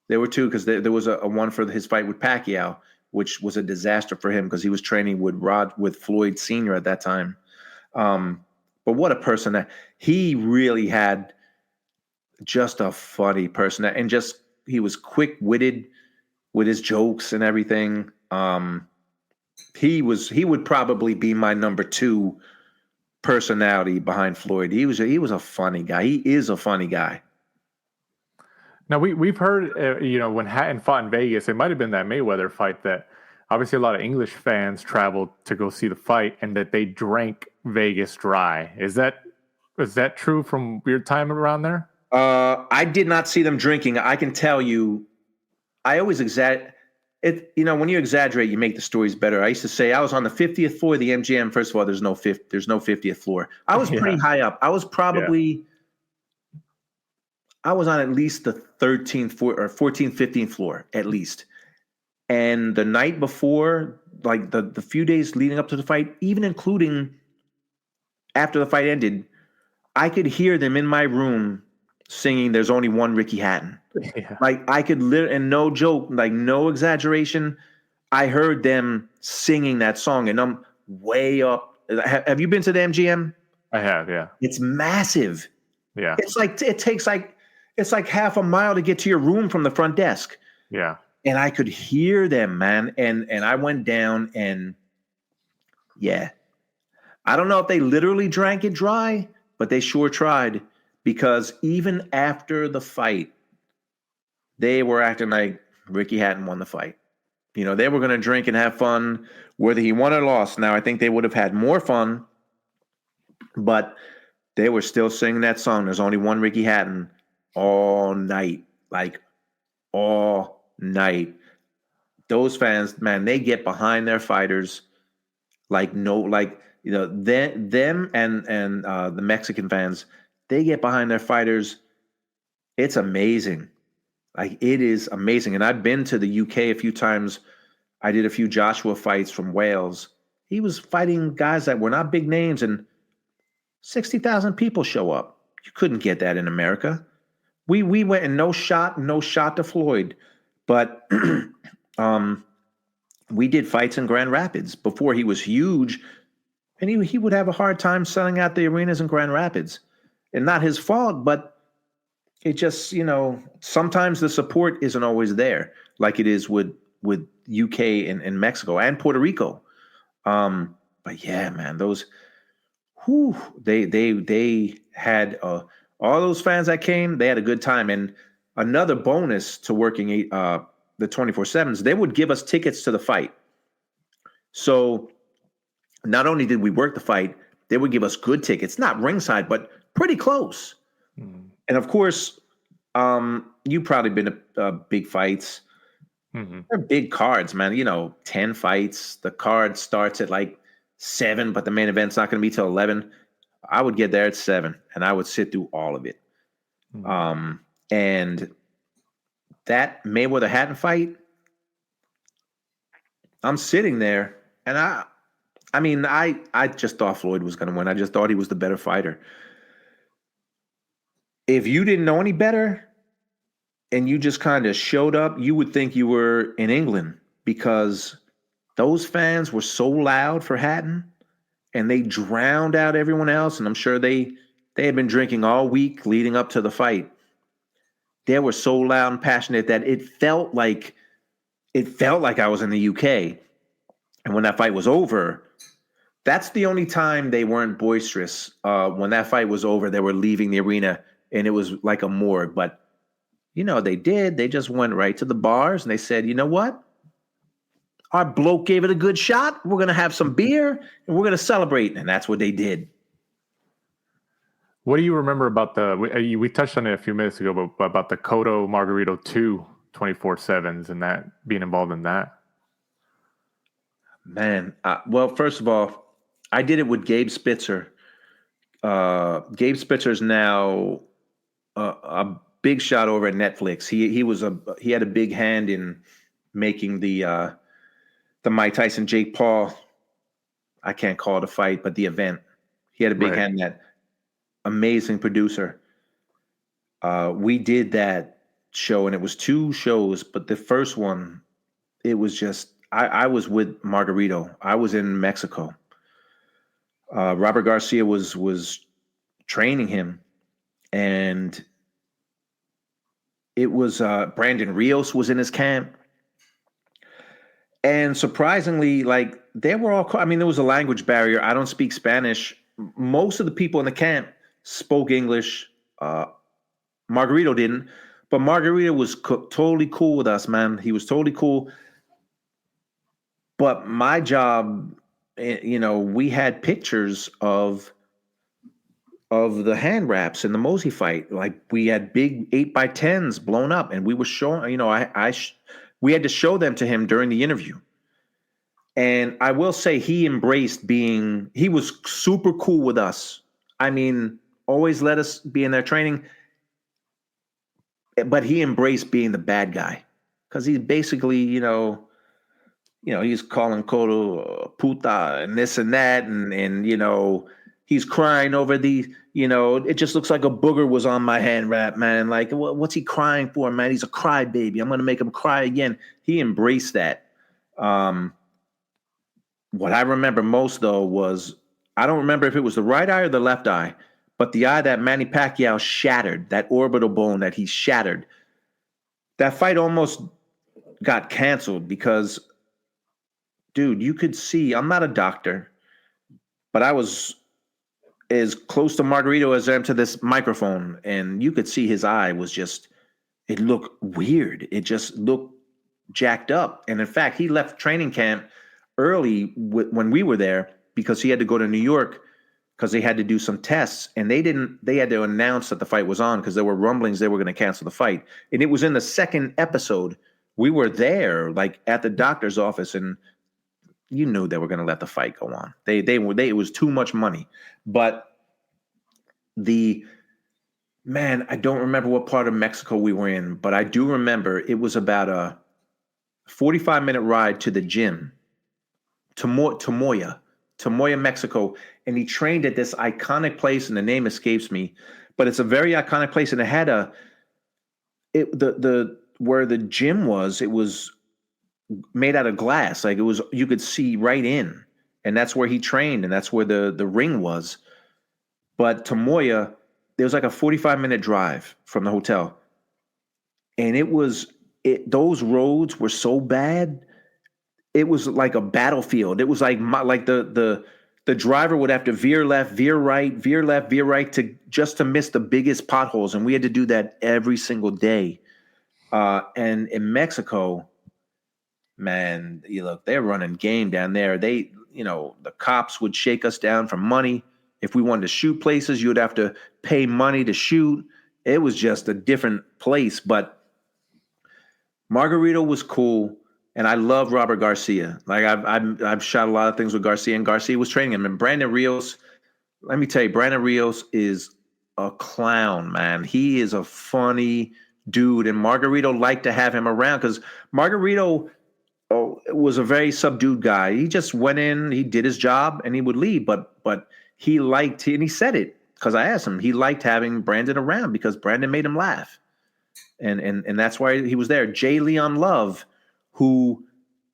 E: There were two because there was a one for his fight with Pacquiao, which was a disaster for him because he was training with Floyd Sr. at that time. But what a person. He really had just a funny person. And he was quick-witted with his jokes and everything. He would probably be my number 2 personality behind Floyd. He was a funny guy. He is a funny guy.
D: Now we've heard, when Hatton fought in Vegas, it might have been that Mayweather fight that obviously a lot of English fans traveled to go see the fight, and that they drank Vegas dry. Is that true from your time around there?
E: I did not see them drinking. I can tell you, I always exaggerate. When you exaggerate, you make the stories better. I used to say I was on the 50th floor of the MGM. First of all, there's no 50th floor. I was pretty high up. I was probably, I was on at least the 13th floor or 14th, 15th floor at least. And the night before, like the few days leading up to the fight, even including after the fight ended, I could hear them in my room singing "There's Only One Ricky Hatton."
D: Yeah.
E: Like I could and no joke, like no exaggeration, I heard them singing that song, and I'm way up. Have you been to the MGM?
D: I have, yeah.
E: It's massive.
D: Yeah.
E: It's like half a mile to get to your room from the front desk.
D: Yeah.
E: And I could hear them, man. And I went down and yeah. I don't know if they literally drank it dry, but they sure tried, because even after the fight, they were acting like Ricky Hatton won the fight. You know, they were going to drink and have fun, whether he won or lost. Now, I think they would have had more fun, but they were still singing that song, "There's Only One Ricky Hatton," all night, like all night. Those fans, man, they get behind their fighters them and the Mexican fans, they get behind their fighters. It's amazing. Like, it is amazing. And I've been to the UK a few times. I did a few Joshua fights from Wales. He was fighting guys that were not big names, and 60,000 people show up. You couldn't get that in America. We went, and no shot to Floyd. But we did fights in Grand Rapids before he was huge, and he would have a hard time selling out the arenas in Grand Rapids. And not his fault, but it just, sometimes the support isn't always there, like it is with UK and Mexico and Puerto Rico. But yeah, man, those, they had all those fans that came, they had a good time. And another bonus to working the 24/7s, they would give us tickets to the fight. So not only did we work the fight, they would give us good tickets, not ringside, but pretty close. And of course, you've probably been to big fights. They're big cards, man. 10 fights. The card starts at like 7, but the main event's not going to be till 11. I would get there at 7, and I would sit through all of it. And that Mayweather Hatton fight, I'm sitting there, and I just thought Floyd was going to win. I just thought he was the better fighter. If you didn't know any better and you just kind of showed up, you would think you were in England, because those fans were so loud for Hatton, and they drowned out everyone else. And I'm sure they had been drinking all week leading up to the fight. They were so loud and passionate that it felt like I was in the UK. And when that fight was over, that's the only time they weren't boisterous. When that fight was over, they were leaving the arena, and it was like a morgue. But, they did. They just went right to the bars, and they said, you know what? Our bloke gave it a good shot. We're going to have some beer, and we're going to celebrate. And that's what they did.
D: What do you remember about we touched on it a few minutes ago, but about the Cotto Margarito 2 24/7s and that being involved in that?
E: Man, well, first of all, I did it with Gabe Spitzer. Gabe Spitzer's now a big shot over at Netflix. He had a big hand in making the Mike Tyson Jake Paul, I can't call it a fight, but the event. He had a big hand in that. Amazing producer. We did that show, and it was 2 shows, but the first one, it was just, I was with Margarito. I was in Mexico. Robert Garcia was training him, and it was Brandon Rios was in his camp. And surprisingly, like, they were all, there was a language barrier. I don't speak Spanish. Most of the people in the camp spoke English. Margarito didn't, but Margarito was totally cool with us, man. He was totally cool. But my job, we had pictures of the hand wraps in the Mosey fight. Like, we had big 8x10s blown up, and we were showing, we had to show them to him during the interview. And I will say he was super cool with us. Always let us be in their training, but he embraced being the bad guy, because he's basically, he's calling Cotto puta and this and that, and he's crying over it just looks like a booger was on my hand rap, man. Like, what's he crying for, man? He's a crybaby. I'm going to make him cry again. He embraced that. What I remember most, though, was I don't remember if it was the right eye or the left eye, but the eye that Manny Pacquiao shattered, that orbital bone that he shattered, that fight almost got canceled because, dude, you could see, I'm not a doctor, but I was as close to Margarito as I am to this microphone, and you could see his eye was just, it looked weird. It just looked jacked up. And in fact, he left training camp early when we were there because he had to go to New York because they had to do some tests, and they had to announce that the fight was on because there were rumblings they were going to cancel the fight. And it was in the second episode. We were there, like at the doctor's office, and you knew they were going to let the fight go on. It was too much money. But I don't remember what part of Mexico we were in, but I do remember it was about a 45-minute ride to the gym, to Moya, Mexico. And he trained at this iconic place, and the name escapes me, but it's a very iconic place. And it had where the gym was, it was made out of glass. Like you could see right in, and that's where he trained, and that's where the ring was. But to Moya, there was like a 45-minute drive from the hotel. And those roads were so bad. It was like a battlefield. It was like the driver would have to veer left, veer right, veer left, veer right to miss the biggest potholes. And we had to do that every single day. And in Mexico, man, they're running game down there. The cops would shake us down for money. If we wanted to shoot places, you would have to pay money to shoot. It was just a different place. But Margarito was cool. And I love Robert Garcia. Like I've shot a lot of things with Garcia, and Garcia was training him. And Brandon Rios, let me tell you, Brandon Rios is a clown, man. He is a funny dude, and Margarito liked to have him around because Margarito was a very subdued guy. He just went in, he did his job, and he would leave. But he liked, and he said it because I asked him. He liked having Brandon around because Brandon made him laugh, and that's why he was there. J. Leon Love, who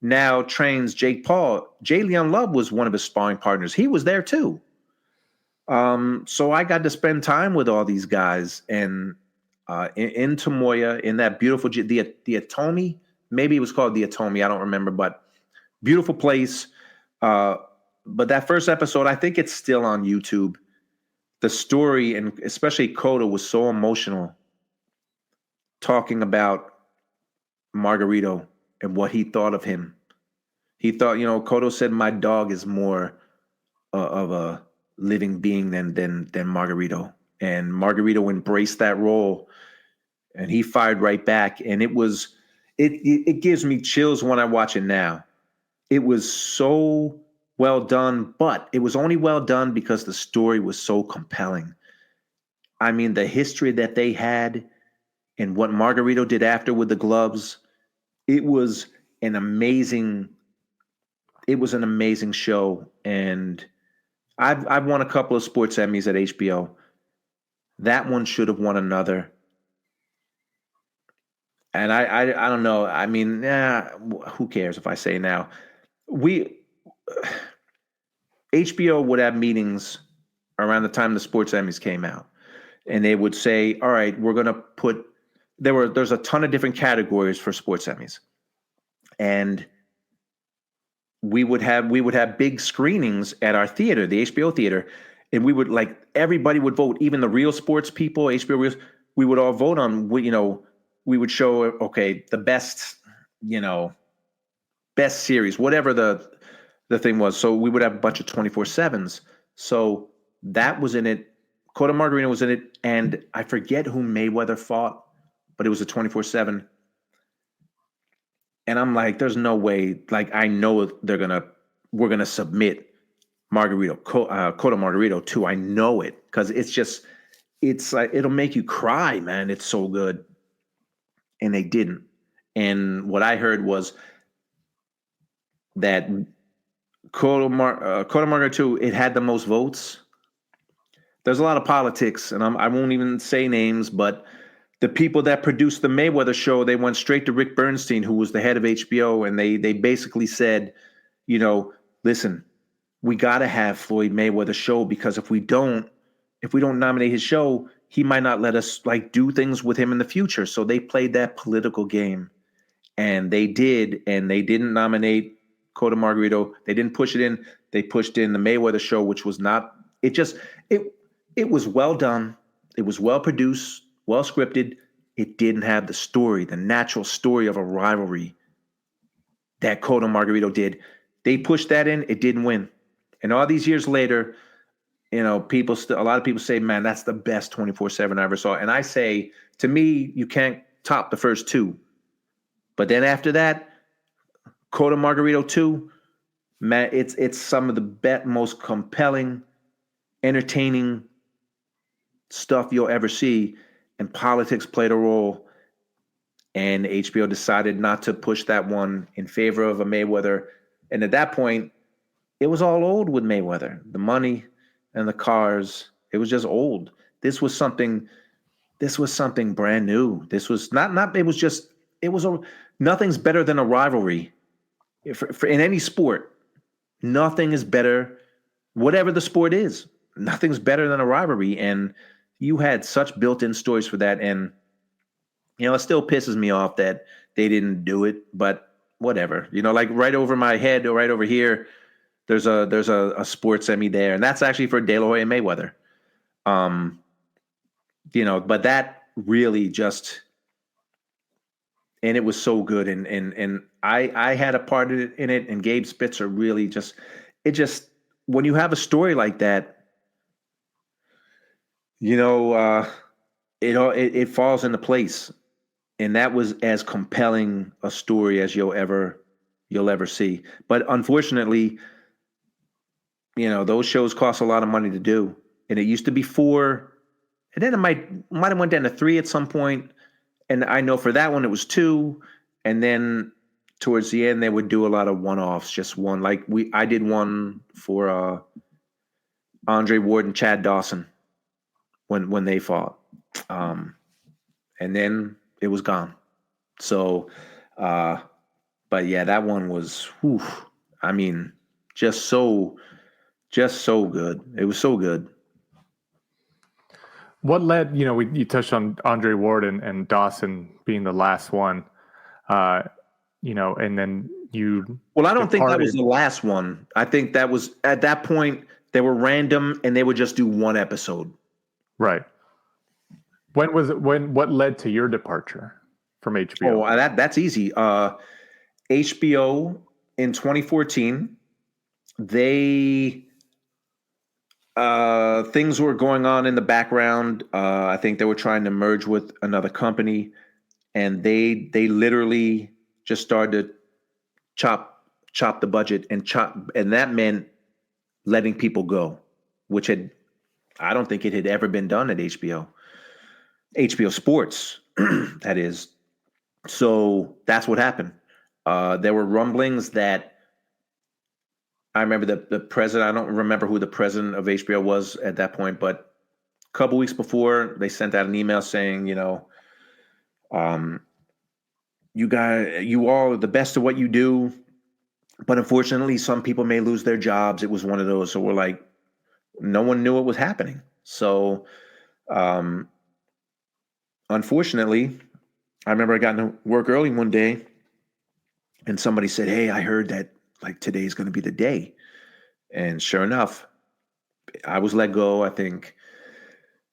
E: now trains Jake Paul. J. Leon Love was one of his sparring partners. He was there too. So I got to spend time with all these guys, and in Tomoya, in that beautiful, the Atomi, maybe it was called the Atomi, I don't remember, but beautiful place. But that first episode, I think it's still on YouTube. The story, and especially Cotto, was so emotional, talking about Margarito and what he thought of him. He thought, Cotto said, my dog is more of a living being than Margarito. And Margarito embraced that role, and he fired right back. And it gives me chills when I watch it now. It was so well done, but it was only well done because the story was so compelling. I mean, the history that they had and what Margarito did after with the gloves, it was an amazing show. And I've won a couple of sports Emmys at HBO. That one should have won another. And I don't know. I mean, who cares if I say now? HBO would have meetings around the time the sports Emmys came out, and they would say, all right, we're going to put, there's a ton of different categories for sports Emmys. And we would have big screenings at our theater, the HBO theater, and we would, everybody would vote, even the real sports people, HBO Reels, we would all vote on, we would show, okay, the best series, whatever the thing was. So we would have a bunch of 24/7s. So that was in it. Cotto Margarito was in it. And I forget who Mayweather fought, but it was a 24/7. And I'm like, there's no way. I know we're going to submit Cotto Margarito too. I know it because it's like, it'll make you cry, man. It's so good. And they didn't. And what I heard was that Cotto Margarito, it had the most votes there's a lot of politics, and I won't even say names, but the people that produced the Mayweather show, they went straight to Rick Bernstein, who was the head of HBO, and they basically said, listen, we got to have Floyd Mayweather show, because if we don't nominate his show, he might not let us do things with him in the future. So they played that political game, and they did, and they didn't nominate Cotto Margarito. They didn't push it in. They pushed in the Mayweather show, which was not. It was well done. It was well produced, well scripted. It didn't have the story, the natural story of a rivalry that Cotto Margarito did. They pushed that in. It didn't win. And all these years later, a lot of people say, man, that's the best 24/7 I ever saw. And I say, to me, you can't top the first two. But then after that, Cotto Margarito 2, man, it's some of the most compelling, entertaining stuff you'll ever see. And politics played a role. And HBO decided not to push that one in favor of a Mayweather. And at that point, it was all old with Mayweather. The money and the cars, it was just old. This was something brand new. This was nothing's better than a rivalry. For in any sport, nothing is better, whatever the sport is, nothing's better than a rivalry. And you had such built-in stories for that. And, it still pisses me off that they didn't do it, but whatever. Right over my head or right over here, there's a sports Emmy there, and that's actually for De La Hoya and Mayweather. But that really just, and it was so good, and I had a part in it, and Gabe Spitzer really when you have a story like that, it falls into place, and that was as compelling a story as you'll ever see. But unfortunately, those shows cost a lot of money to do, and it used to be 4, and then it might have went down to 3 at some point. And I know for that one, it was 2. And then towards the end, they would do a lot of one-offs, just one. I did one for Andre Ward and Chad Dawson when they fought. And then it was gone. So, but yeah, that one was, just so good. It was so good.
D: What led, you touched on Andre Ward and Dawson being the last one, and then you. Well,
E: I don't think that was the last one. I think that was, at that point, they were random and they would just do one episode.
D: Right. What led to your departure from HBO?
E: Oh, that's easy. HBO in 2014, things were going on in the background. I think they were trying to merge with another company, and they literally just started to chop the budget and that meant letting people go, which I don't think it had ever been done at HBO Sports, that is. So that's what happened. There were rumblings that, I remember the president, I don't remember who the president of HBO was at that point, but a couple weeks before, they sent out an email saying, you all are the best at what you do, but unfortunately, some people may lose their jobs. It was one of those. So we're like, no one knew what was happening. So, unfortunately, I remember I got to work early one day, and somebody said, "Hey, I heard that today's going to be the day." And sure enough, I was let go. I think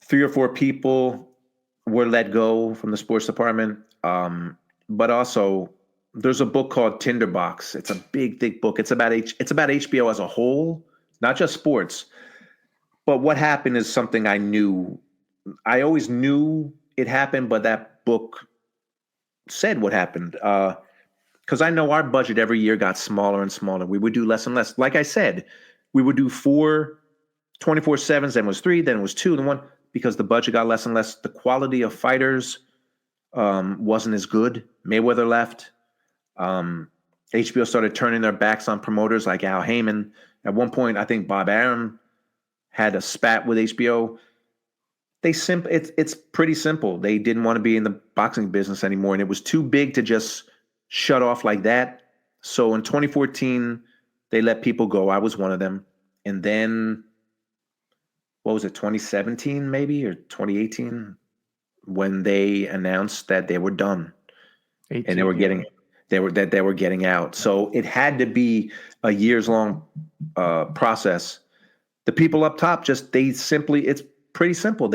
E: 3 or 4 people were let go from the sports department. But also, there's a book called Tinderbox. It's a big, thick book. It's about HBO as a whole, not just sports. But what happened is something I knew. I always knew it happened, but that book said what happened. Because I know our budget every year got smaller and smaller. We would do less and less. Like I said, we would do 4 24/7s, then it was 3, then it was 2, then 1, because the budget got less and less. The quality of fighters wasn't as good. Mayweather left. HBO started turning their backs on promoters like Al Heyman. At one point, I think Bob Arum had a spat with HBO. It's pretty simple. They didn't want to be in the boxing business anymore, and it was too big to just shut off like that. So in 2014, they let people go. I was one of them. And then, what was it, 2017 maybe, or 2018, when they announced that they were done,
D: 18,
E: and they were getting out. So it had to be a years-long process. The people up top it's pretty simple.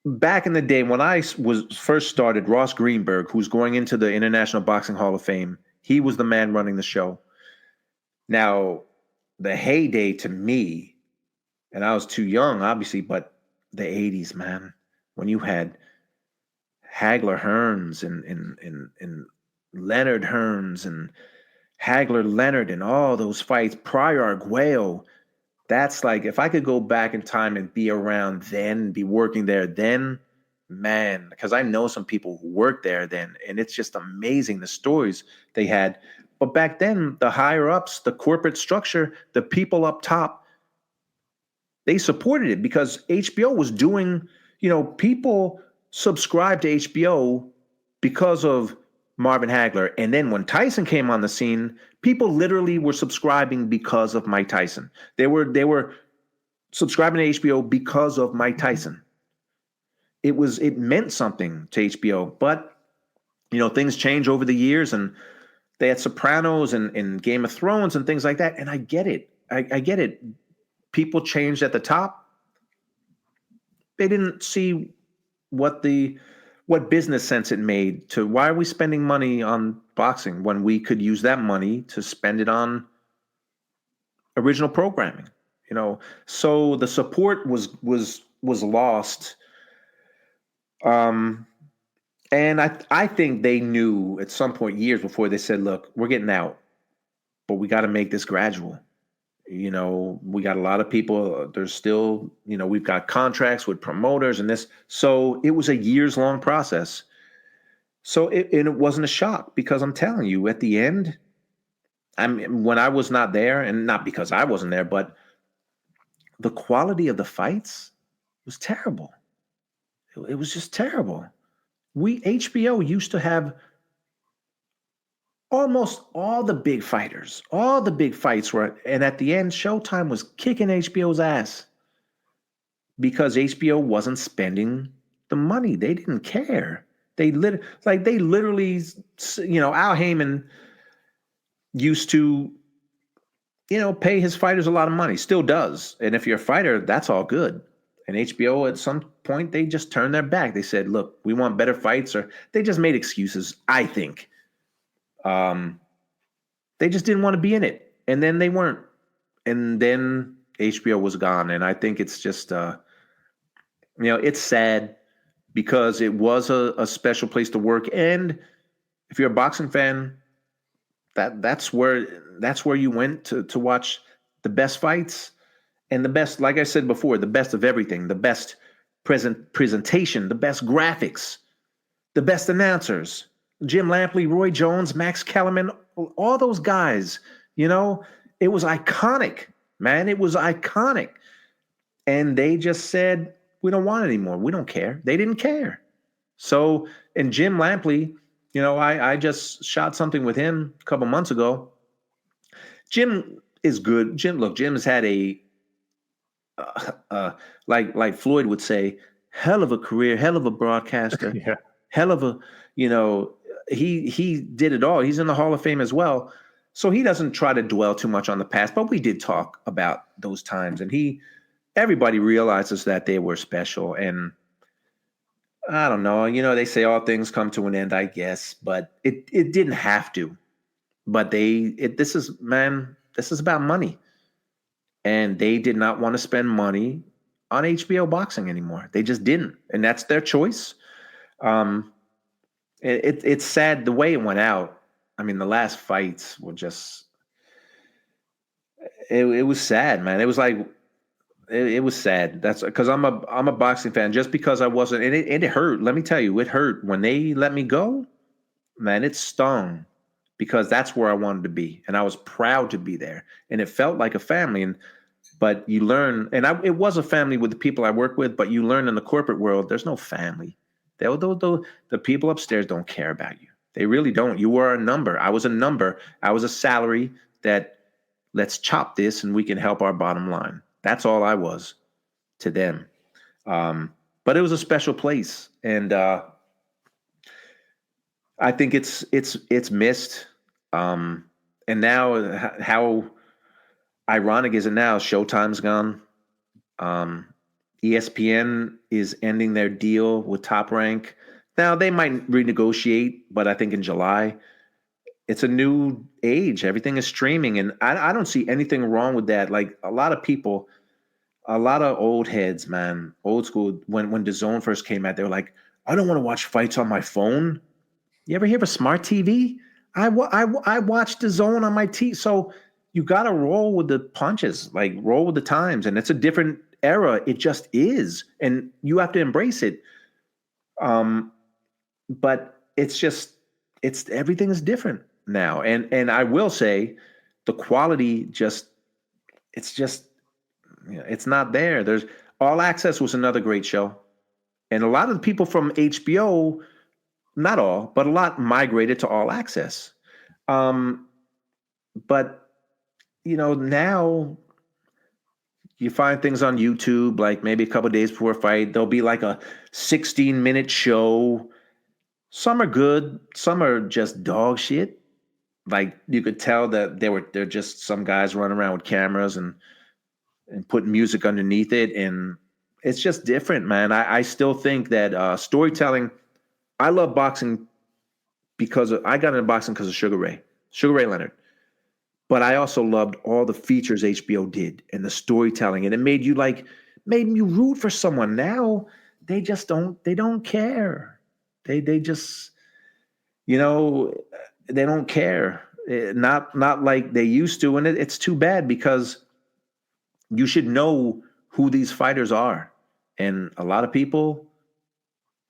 E: Back in the day when I was first started, Ross Greenberg, who's going into the International Boxing Hall of Fame, he was the man running the show. Now, the heyday to me, and I was too young, obviously, but the 80s, man, when you had Hagler Hearns and Leonard Hearns and Hagler Leonard and all those fights, Pryor Arguello, that's like, if I could go back in time and be around then, be working there then, man, because I know some people who worked there then, and it's just amazing the stories they had. But back then, the higher ups, the corporate structure, the people up top, they supported it because HBO was doing, people subscribed to HBO because of Marvin Hagler. And then when Tyson came on the scene, people literally were subscribing because of Mike Tyson. They were subscribing to HBO because of Mike Tyson. It meant something to HBO, but things change over the years, and they had Sopranos and Game of Thrones and things like that. And I get it. I get it. People changed at the top. They didn't see what business sense it made to why are we spending money on boxing when we could use that money to spend it on original programming, So the support was lost. And I think they knew at some point years before, they said, look, we're getting out, but we got to make this gradual. We got a lot of people, there's still, we've got contracts with promoters and this. So it was a years-long process. So it wasn't a shock, because I'm telling you, at the end, when I was not there, and not because I wasn't there, but the quality of the fights was terrible. It was just terrible. HBO used to have almost all the big fighters, all the big fights were, and at the end, Showtime was kicking HBO's ass because HBO wasn't spending the money. They didn't care. They literally, Al Heyman used to, pay his fighters a lot of money, still does. And if you're a fighter, that's all good. And HBO, at some point, they just turned their back. They said, look, we want better fights, or they just made excuses, I think. They just didn't want to be in it. And then they weren't. And then HBO was gone. And I think it's just, it's sad, because it was a special place to work. And if you're a boxing fan, that's where you went to watch the best fights and the best, like I said before, the best of everything, the best presentation, the best graphics, the best announcers. Jim Lampley, Roy Jones, Max Kellerman, all those guys, it was iconic, man. It was iconic. And they just said, we don't want it anymore. We don't care. They didn't care. So, and Jim Lampley, I just shot something with him a couple months ago. Jim is good. Jim has had a, like Floyd would say, hell of a career, hell of a broadcaster,
D: Yeah.
E: hell of a, he did it all. He's in the Hall of Fame as well. So he doesn't try to dwell too much on the past, but we did talk about those times, and everybody realizes that they were special. And I don't know, they say all things come to an end, I guess, but it didn't have to. But this is about money. And they did not want to spend money on HBO Boxing anymore. They just didn't. And that's their choice. It's sad the way it went out. I mean, the last fights were just, it was sad, man. It was like, it was sad. That's because I'm a boxing fan. Just because I wasn't, and it hurt. Let me tell you, it hurt when they let me go. Man, it stung, because that's where I wanted to be, and I was proud to be there, and it felt like a family. And But you learn, and it was a family with the people I work with, but you learn in the corporate world, there's no family. The people upstairs don't care about you. They really don't. You were a number. I was a number. I was a salary that let's chop this and we can help our bottom line. That's all I was to them. But it was a special place. And I think it's missed. And now how ironic is it now? Showtime's gone. ESPN is ending their deal with Top Rank. Now they might renegotiate, but I think in July. It's a new age. Everything is streaming, and I don't see anything wrong with that. Like a lot of people, a lot of old heads, man, old school. When DAZN first came out, they were like, "I don't want to watch fights on my phone." You ever hear of a smart TV? I watch DAZN on my TV. So you got to roll with the punches, like roll with the times, and it's a different era. It just is, and you have to embrace it. But it's everything is different now. And I will say the quality it's not there. There's All Access was another great show. And a lot of the people from HBO, not all, but a lot migrated to All Access. But now you find things on YouTube, like maybe a couple of days before a fight, there'll be like a 16-minute show. Some are good, some are just dog shit. Like you could tell that they're just some guys running around with cameras and putting music underneath it, and it's just different, man. I still think that storytelling. I love boxing because I got into boxing because of Sugar Ray Leonard. But I also loved all the features HBO did and the storytelling, and it made me root for someone. Now they just don't care. They just they don't care. Not like they used to, and it's too bad because you should know who these fighters are, and a lot of people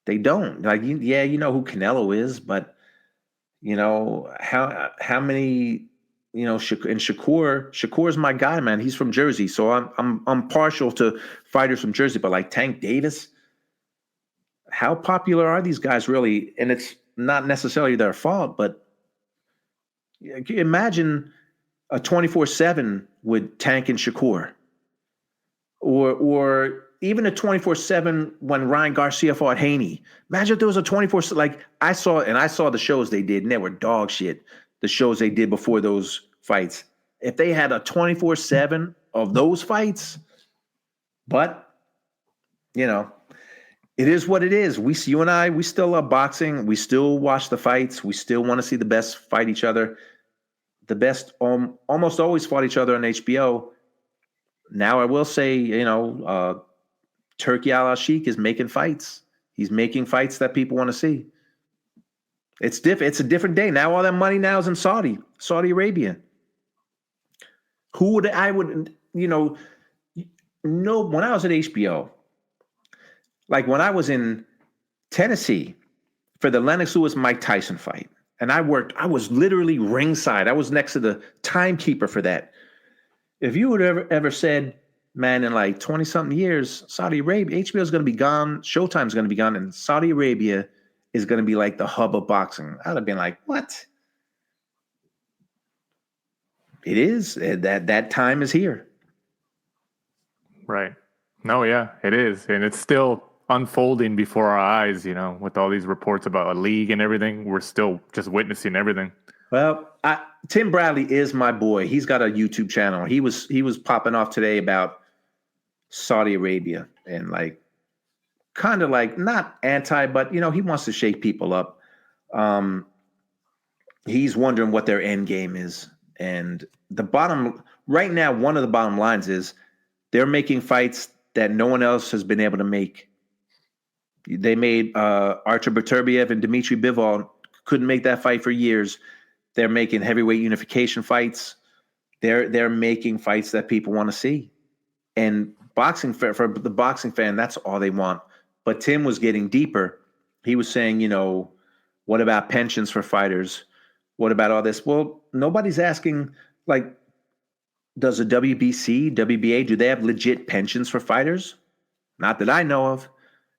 E: they don't. Like you know who Canelo is, but how many. And Shakur's my guy, man. He's from Jersey, so I'm partial to fighters from Jersey. But like Tank Davis, how popular are these guys really? And it's not necessarily their fault, but imagine a 24/7 with Tank and Shakur, or even a 24/7 when Ryan Garcia fought Haney. Imagine if there was a 24. Like I saw the shows they did, and they were dog shit. The shows they did before those fights. If they had a 24/7 of those fights, but it is what it is. You and I, we still love boxing. We still watch the fights. We still want to see the best fight each other. The best almost always fought each other on HBO. Now I will say, Turki Al-Sheikh is making fights. He's making fights that people want to see. It's a different day. Now all that money now is in Saudi Arabia. When I was at HBO, like when I was in Tennessee for the Lennox Lewis Mike Tyson fight, and I was literally ringside. I was next to the timekeeper for that. If you would ever said, man, in like 20-something years, Saudi Arabia, HBO is going to be gone, Showtime's going to be gone, and Saudi Arabia is going to be like the hub of boxing, I'd have been like, what? It is. That time is here.
D: Right. No, yeah, it is. And it's still unfolding before our eyes, with all these reports about a league and everything. We're still just witnessing everything.
E: Well, Tim Bradley is my boy. He's got a YouTube channel. He was popping off today about Saudi Arabia and like, kind of like not anti, but he wants to shake people up. He's wondering what their end game is. And right now, one of the bottom lines is they're making fights that no one else has been able to make. They made Artur Beterbiev and Dmitry Bivol, couldn't make that fight for years. They're making heavyweight unification fights. They're making fights that people want to see. And boxing for the boxing fan, that's all they want. But Tim was getting deeper. He was saying, what about pensions for fighters? What about all this? Well, nobody's asking, like, does the WBC, WBA, do they have legit pensions for fighters? Not that I know of.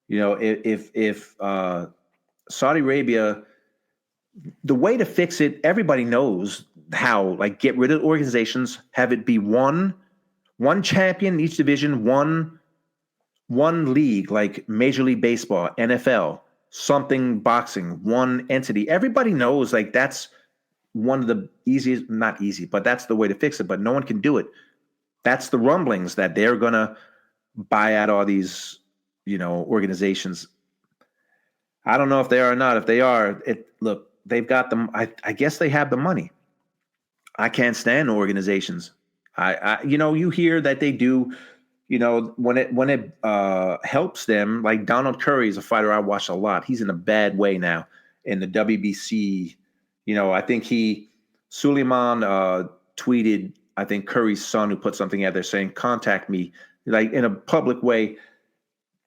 E: You know, if Saudi Arabia, the way to fix it, everybody knows how. Like, get rid of organizations, have it be one champion in each division, one league, like Major League Baseball, NFL, something boxing, one entity. Everybody knows, like, that's one of the easiest, not easy, but that's the way to fix it. But no one can do it. That's the rumblings that they're gonna buy out all these, organizations. I don't know if they are or not. If they are, look, they've got them. I guess they have the money. I can't stand organizations. You hear that they do, when it helps them. Like Donald Curry is a fighter I watch a lot. He's in a bad way now in the WBC. I think Suleiman tweeted, I think Curry's son, who put something out there saying, contact me, like in a public way.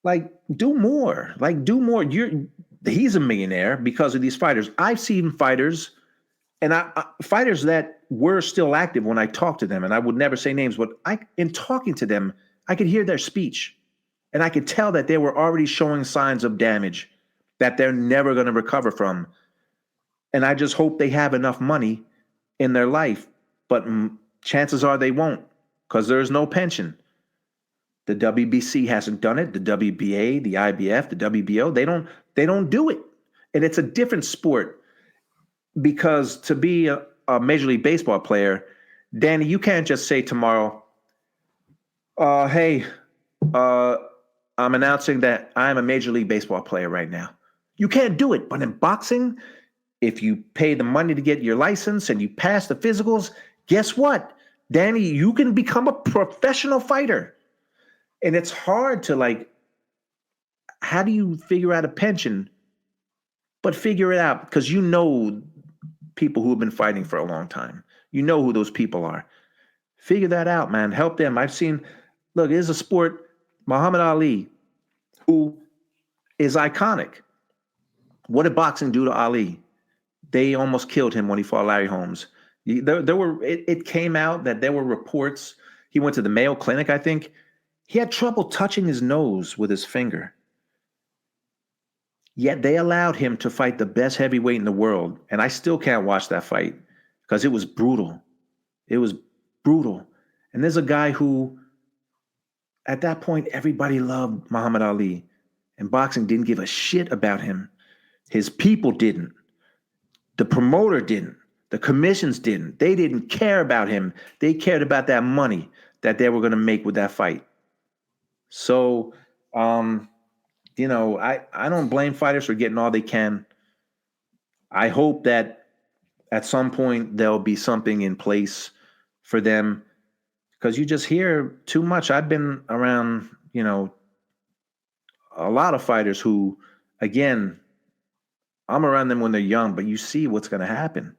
E: Like, do more. He's a millionaire because of these fighters. I've seen fighters, and fighters that were still active when I talked to them, and I would never say names, but in talking to them, I could hear their speech, and I could tell that they were already showing signs of damage that they're never going to recover from. And I just hope they have enough money in their life, but chances are they won't, because there's no pension. The WBC hasn't done it. The WBA, the IBF, the WBO, they don't do it. And it's a different sport, because to be a Major League Baseball player, Danny, you can't just say tomorrow, hey, I'm announcing that I'm a Major League Baseball player right now. You can't do it. But in boxing, if you pay the money to get your license and you pass the physicals, guess what, Danny, you can become a professional fighter. And it's hard to, how do you figure out a pension? But figure it out, because people who have been fighting for a long time. You know who those people are. Figure that out, man. Help them. I've seen, look, there's a sport, Muhammad Ali, who is iconic. What did boxing do to Ali? They almost killed him when he fought Larry Holmes. It came out that there were reports. He went to the Mayo Clinic, I think. He had trouble touching his nose with his finger. Yet they allowed him to fight the best heavyweight in the world. And I still can't watch that fight because it was brutal. It was brutal. And there's a guy who, at that point, everybody loved Muhammad Ali. And boxing didn't give a shit about him. His people didn't. The promoter didn't. The commissions didn't. They didn't care about him. They cared about that money that they were going to make with that fight. So, I don't blame fighters for getting all they can. I hope that at some point there'll be something in place for them, because you just hear too much. I've been around, a lot of fighters who, again, I'm around them when they're young, but you see what's going to happen.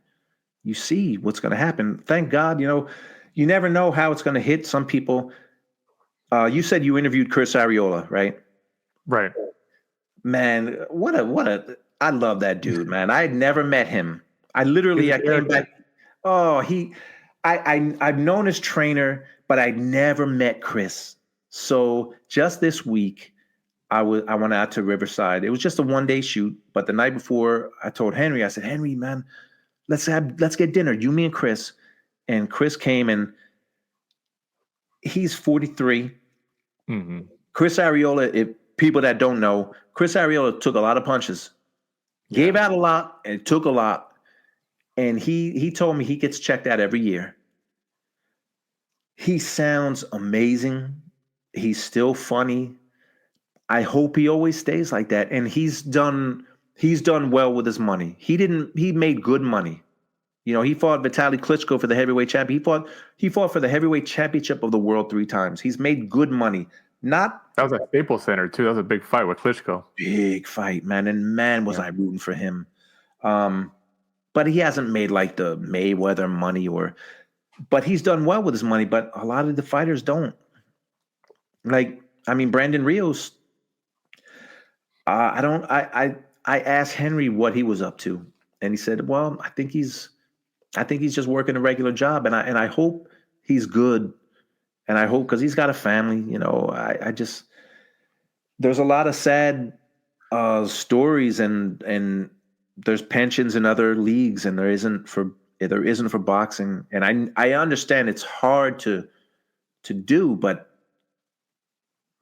E: You see what's going to happen. Thank God, you never know how it's going to hit some people. You said you interviewed Chris Arreola, right?
D: Right.
E: Man, I love that dude, man. I had never met him. I came back. Oh, I've known his trainer, but I never met Chris. So just this week, I went out to Riverside. It was just a one-day shoot, but the night before, I told Henry, I said, Henry, man, let's get dinner, you, me, and Chris. And Chris came, and he's 43.
D: Mm-hmm.
E: Chris Arreola, if people that don't know, Chris Arreola took a lot of punches, gave out a lot, and took a lot. And he told me he gets checked out every year. He sounds amazing. He's still funny. I hope he always stays like that. And he's done well with his money. He made good money. He fought Vitaly Klitschko for the heavyweight champion. He fought for the heavyweight championship of the world 3 times. He's made good money. That
D: was at Staples Center too. That was a big fight with Klitschko.
E: Big fight, man. And man, was I rooting for him. But he hasn't made like the Mayweather money but he's done well with his money, but a lot of the fighters don't. Brandon Rios, I asked Henry what he was up to, and he said, well, I think he's just working a regular job. And I hope he's good. And I hope, because he's got a family, I just, there's a lot of sad stories, and there's pensions in other leagues, and there isn't for boxing. And I understand it's hard to do, but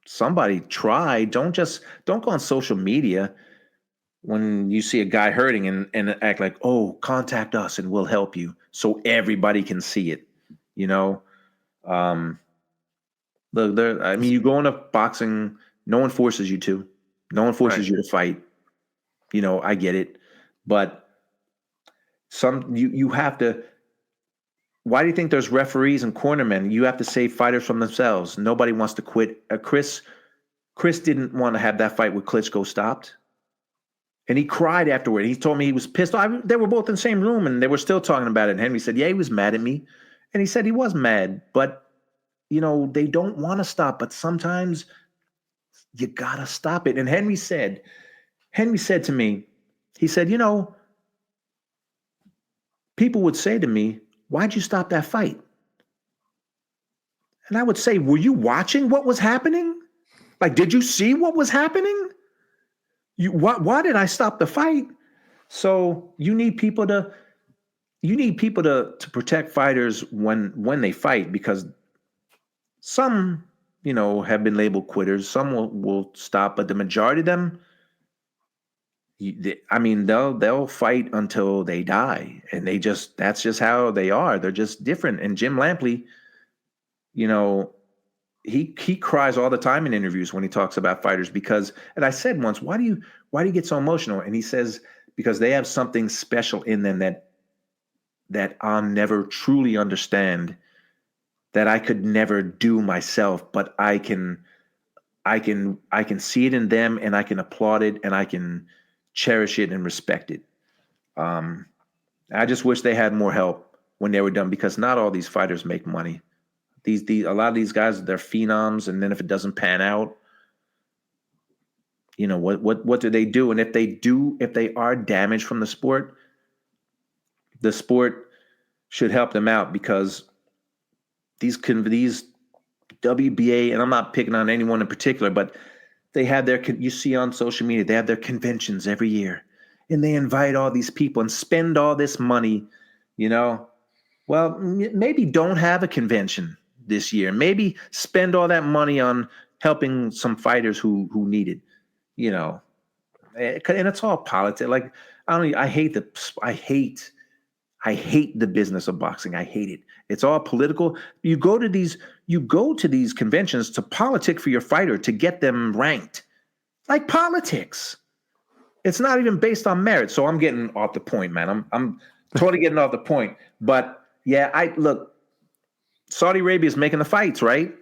E: somebody try. Don't go on social media when you see a guy hurting and act like, oh, contact us and we'll help you, so everybody can see it. You go into boxing, no one forces you to. No one forces you to fight. I get it. But you have to. Why do you think there's referees and cornermen? You have to save fighters from themselves. Nobody wants to quit. Chris didn't want to have that fight with Klitschko stopped. And he cried afterward. He told me he was pissed off. They were both in the same room, and they were still talking about it. And Henry said, yeah, he was mad at me. And he said he was mad. But, they don't want to stop. But sometimes you got to stop it. And Henry said to me, he said, people would say to me, why'd you stop that fight? And I would say, were you watching what was happening? Like, did you see what was happening? Why did I stop the fight? So you need people to protect fighters when they fight, because some, have been labeled quitters. Some will stop, but the majority of them, they'll fight until they die, and that's just how they are. They're just different. And Jim Lampley, he cries all the time in interviews when he talks about fighters, because, and I said once, why do you get so emotional? And he says, because they have something special in them that I'll never truly understand, that I could never do myself, but I can see it in them, and I can applaud it, and I can cherish it and respect it. I just wish they had more help when they were done, because not all these fighters make money. A lot of these guys, they're phenoms, and then if it doesn't pan out, what do they do? And if they are damaged from the sport should help them out, because these WBA, and I'm not picking on anyone in particular, but they have you see on social media, they have their conventions every year, and they invite all these people and spend all this money, Well, maybe don't have a convention this year.Maybe spend all that money on helping some fighters who need it, And it's all politics. Like, I hate the business of boxing. I hate it. It's all political. You go to these conventions to politic for your fighter, to get them ranked. Like politics. It's not even based on merit. So I'm getting off the point, man. I'm totally getting off the point. But yeah, look, Saudi Arabia is making the fights, right?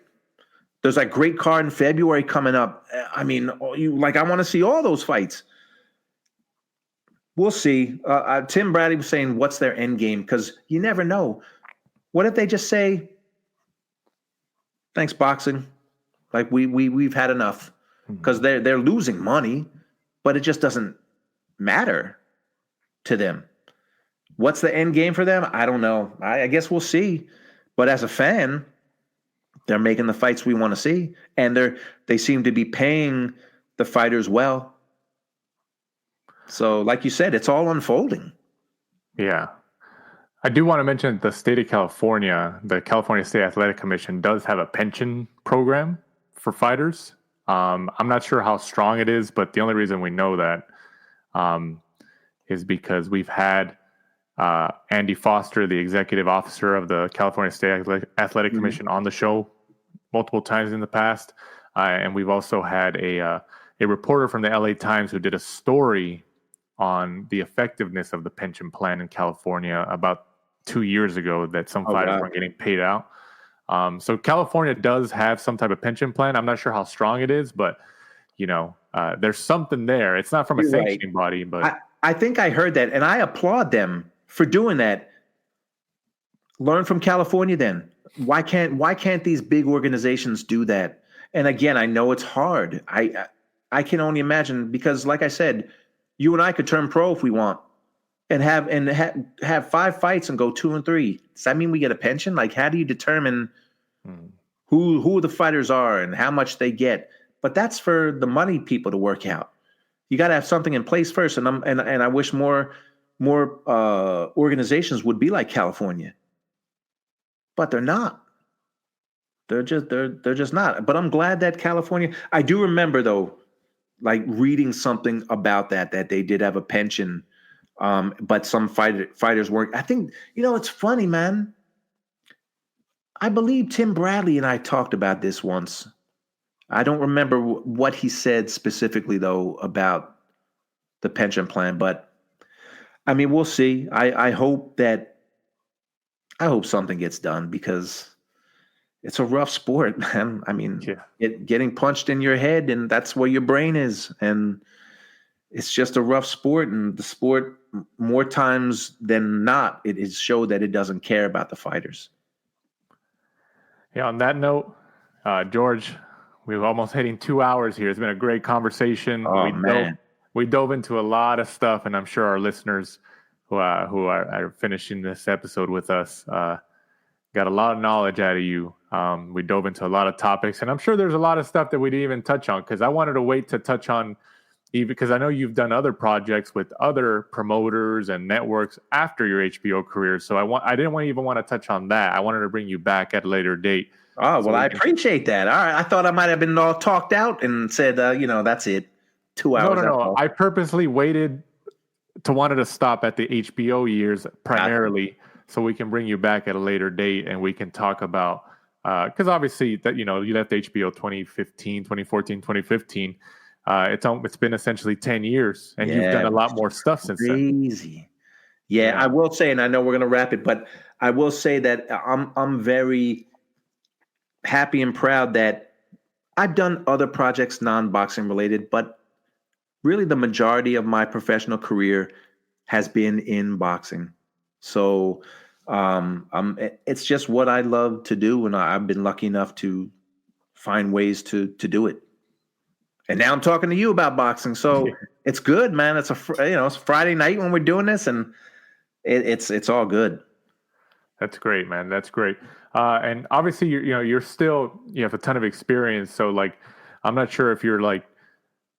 E: There's that great card in February coming up. I want to see all those fights. We'll see. Tim Bradley was saying, what's their end game? Because you never know. What if they just say, thanks, boxing. Like, we've had enough. Because they're losing money, but it just doesn't matter to them. What's the end game for them? I don't know. I guess we'll see. But as a fan, they're making the fights we want to see. And they seem to be paying the fighters well. So, like you said, it's all unfolding.
D: Yeah. I do want to mention the state of California, the California State Athletic Commission does have a pension program for fighters. I'm not sure how strong it is, but the only reason we know that is because we've had Andy Foster, the executive officer of the California State Athletic Commission, on the show multiple times in the past. And we've also had a reporter from the LA Times who did a story on the effectiveness of the pension plan in California about 2 years ago, that some fighters weren't getting paid out. So California does have some type of pension plan. I'm not sure how strong it is, but there's something there. It's not from a sanctioning body, but
E: I think I heard that, and I applaud them for doing that. Learn from California then. Why can't these big organizations do that? And again, I know it's hard. I can only imagine, because like I said, you and I could turn pro if we want. and have 5 fights and go 2-3. Does that mean we get a pension? Like, how do you determine who the fighters are and how much they get? But that's for the money people to work out. You got to have something in place first. And I wish more organizations would be like California, but they're not. They're just not. But I'm glad that California. I do remember though, like reading something about that they did have a pension, but some fighters weren't. I think it's funny, man. I believe Tim Bradley and I talked about this once. I don't remember what he said specifically though about the pension plan, but I mean we'll see. I hope something gets done because it's a rough sport, man. I mean, getting punched in your head, and that's where your brain is. And it's just a rough sport. And the sport, more times than not, it is showed that it doesn't care about the fighters.
D: Yeah, on that note, George, we're almost hitting 2 hours here. It's been a great conversation.
E: Oh, man.
D: We dove into a lot of stuff, and I'm sure our listeners who are finishing this episode with us got a lot of knowledge out of you. We dove into a lot of topics, and I'm sure there's a lot of stuff that we didn't even touch on because I wanted to wait to touch on, even because I know you've done other projects with other promoters and networks after your HBO career. So I didn't even want to touch on that. I wanted to bring you back at a later date.
E: Oh, well, I appreciate that. All right. I thought I might have been all talked out and said, that's it. 2 hours.
D: No. I purposely waited wanted to stop at the HBO years primarily. So we can bring you back at a later date and we can talk about, because obviously that, you left HBO 2014, 2015. It's been essentially 10 years and you've done a lot more stuff since then.
E: Crazy. Yeah, I will say, and I know we're going to wrap it, but I will say that I'm very happy and proud that I've done other projects non-boxing related, but really the majority of my professional career has been in boxing. So it's just what I love to do, and I've been lucky enough to find ways to do it. And now I'm talking to you about boxing, so it's good, man. It's it's Friday night when we're doing this, and it's all good.
D: That's great, man. That's great. And obviously, you have a ton of experience. So, like, I'm not sure if you're like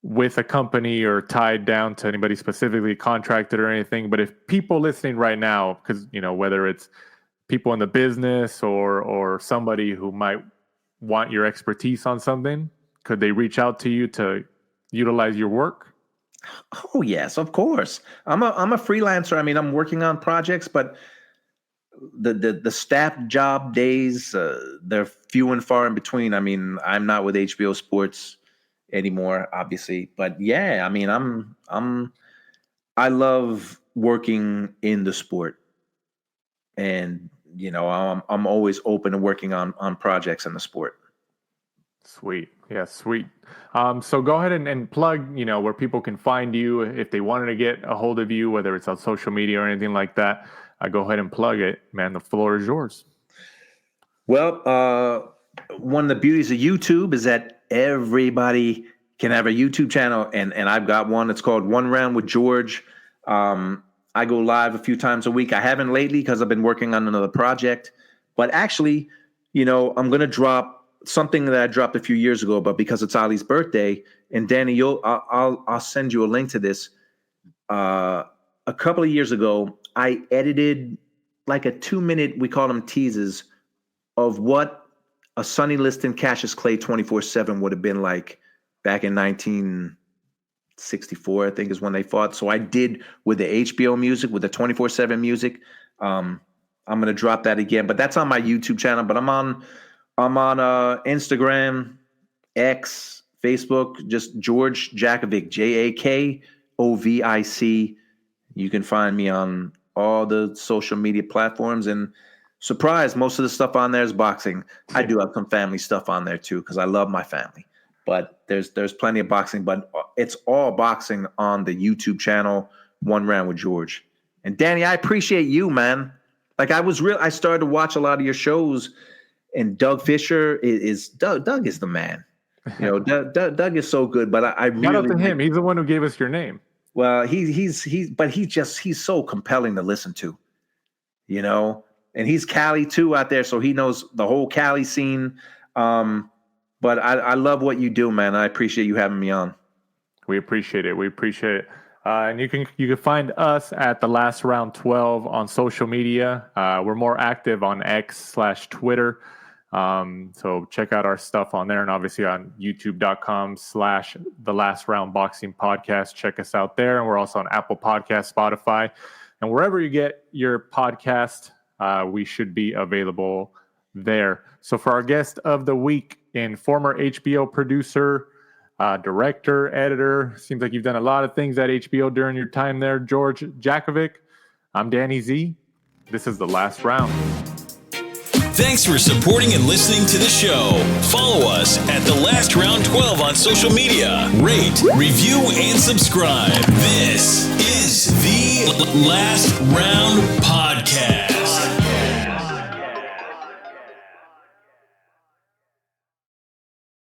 D: with a company or tied down to anybody specifically contracted or anything, but if people listening right now, because whether it's people in the business or somebody who might want your expertise on something, could they reach out to you to utilize your work?
E: Oh yes, of course. I'm a freelancer. I mean, I'm working on projects, but the staff job days, they're few and far in between. I mean, I'm not with HBO Sports anymore, obviously, but yeah, I mean, I love working in the sport, and I'm always open to working on projects in the sport.
D: Sweet. Yeah, sweet. So go ahead and plug, where people can find you if they wanted to get a hold of you, whether it's on social media or anything like that. Go ahead and plug it, man. The floor is yours.
E: Well, one of the beauties of YouTube is that everybody can have a YouTube channel, and I've got one. It's called One Round with George. I go live a few times a week. I haven't lately because I've been working on another project. But actually, I'm going to drop something that I dropped a few years ago, but because it's Ali's birthday, and Danny, I'll send you a link to this. A couple of years ago, I edited like a 2-minute, we call them teases, of what a Sonny Liston Cassius Clay 24/7 would have been like back in 1964, I think is when they fought. So I did with the HBO music, with the 24/7 music. I'm going to drop that again, but that's on my YouTube channel. But I'm on Instagram, X, Facebook, just George Jakovic, Jakovic. You can find me on all the social media platforms. And surprise, most of the stuff on there is boxing. I do have some family stuff on there too because I love my family. But there's plenty of boxing, but it's all boxing on the YouTube channel, One Round with George. And Danny, I appreciate you, man. Like I started to watch a lot of your shows, and Doug Fisher Doug is the man. Doug is so good. But I really
D: shout out to him. He's the one who gave us your name.
E: Well, he's so compelling to listen to, you know, and he's Cali too out there. So he knows the whole Cali scene. But I love what you do, man. I appreciate you having me on.
D: We appreciate it. And you can find us at The Last Round 12 on social media. We're more active on X/Twitter. So check out our stuff on there, and obviously on youtube.com/The Last Round Boxing Podcast. Check us out there. And we're also on Apple Podcasts, Spotify, and wherever you get your podcast, we should be available there. So for our guest of the week, in former HBO producer, director, editor, seems like you've done a lot of things at HBO during your time there, George Jakovic. I'm Danny Z. This is The Last Round.
A: Thanks for supporting and listening to the show. Follow us at The Last Round 12 on social media. Rate, review, and subscribe. This is The Last Round Podcast.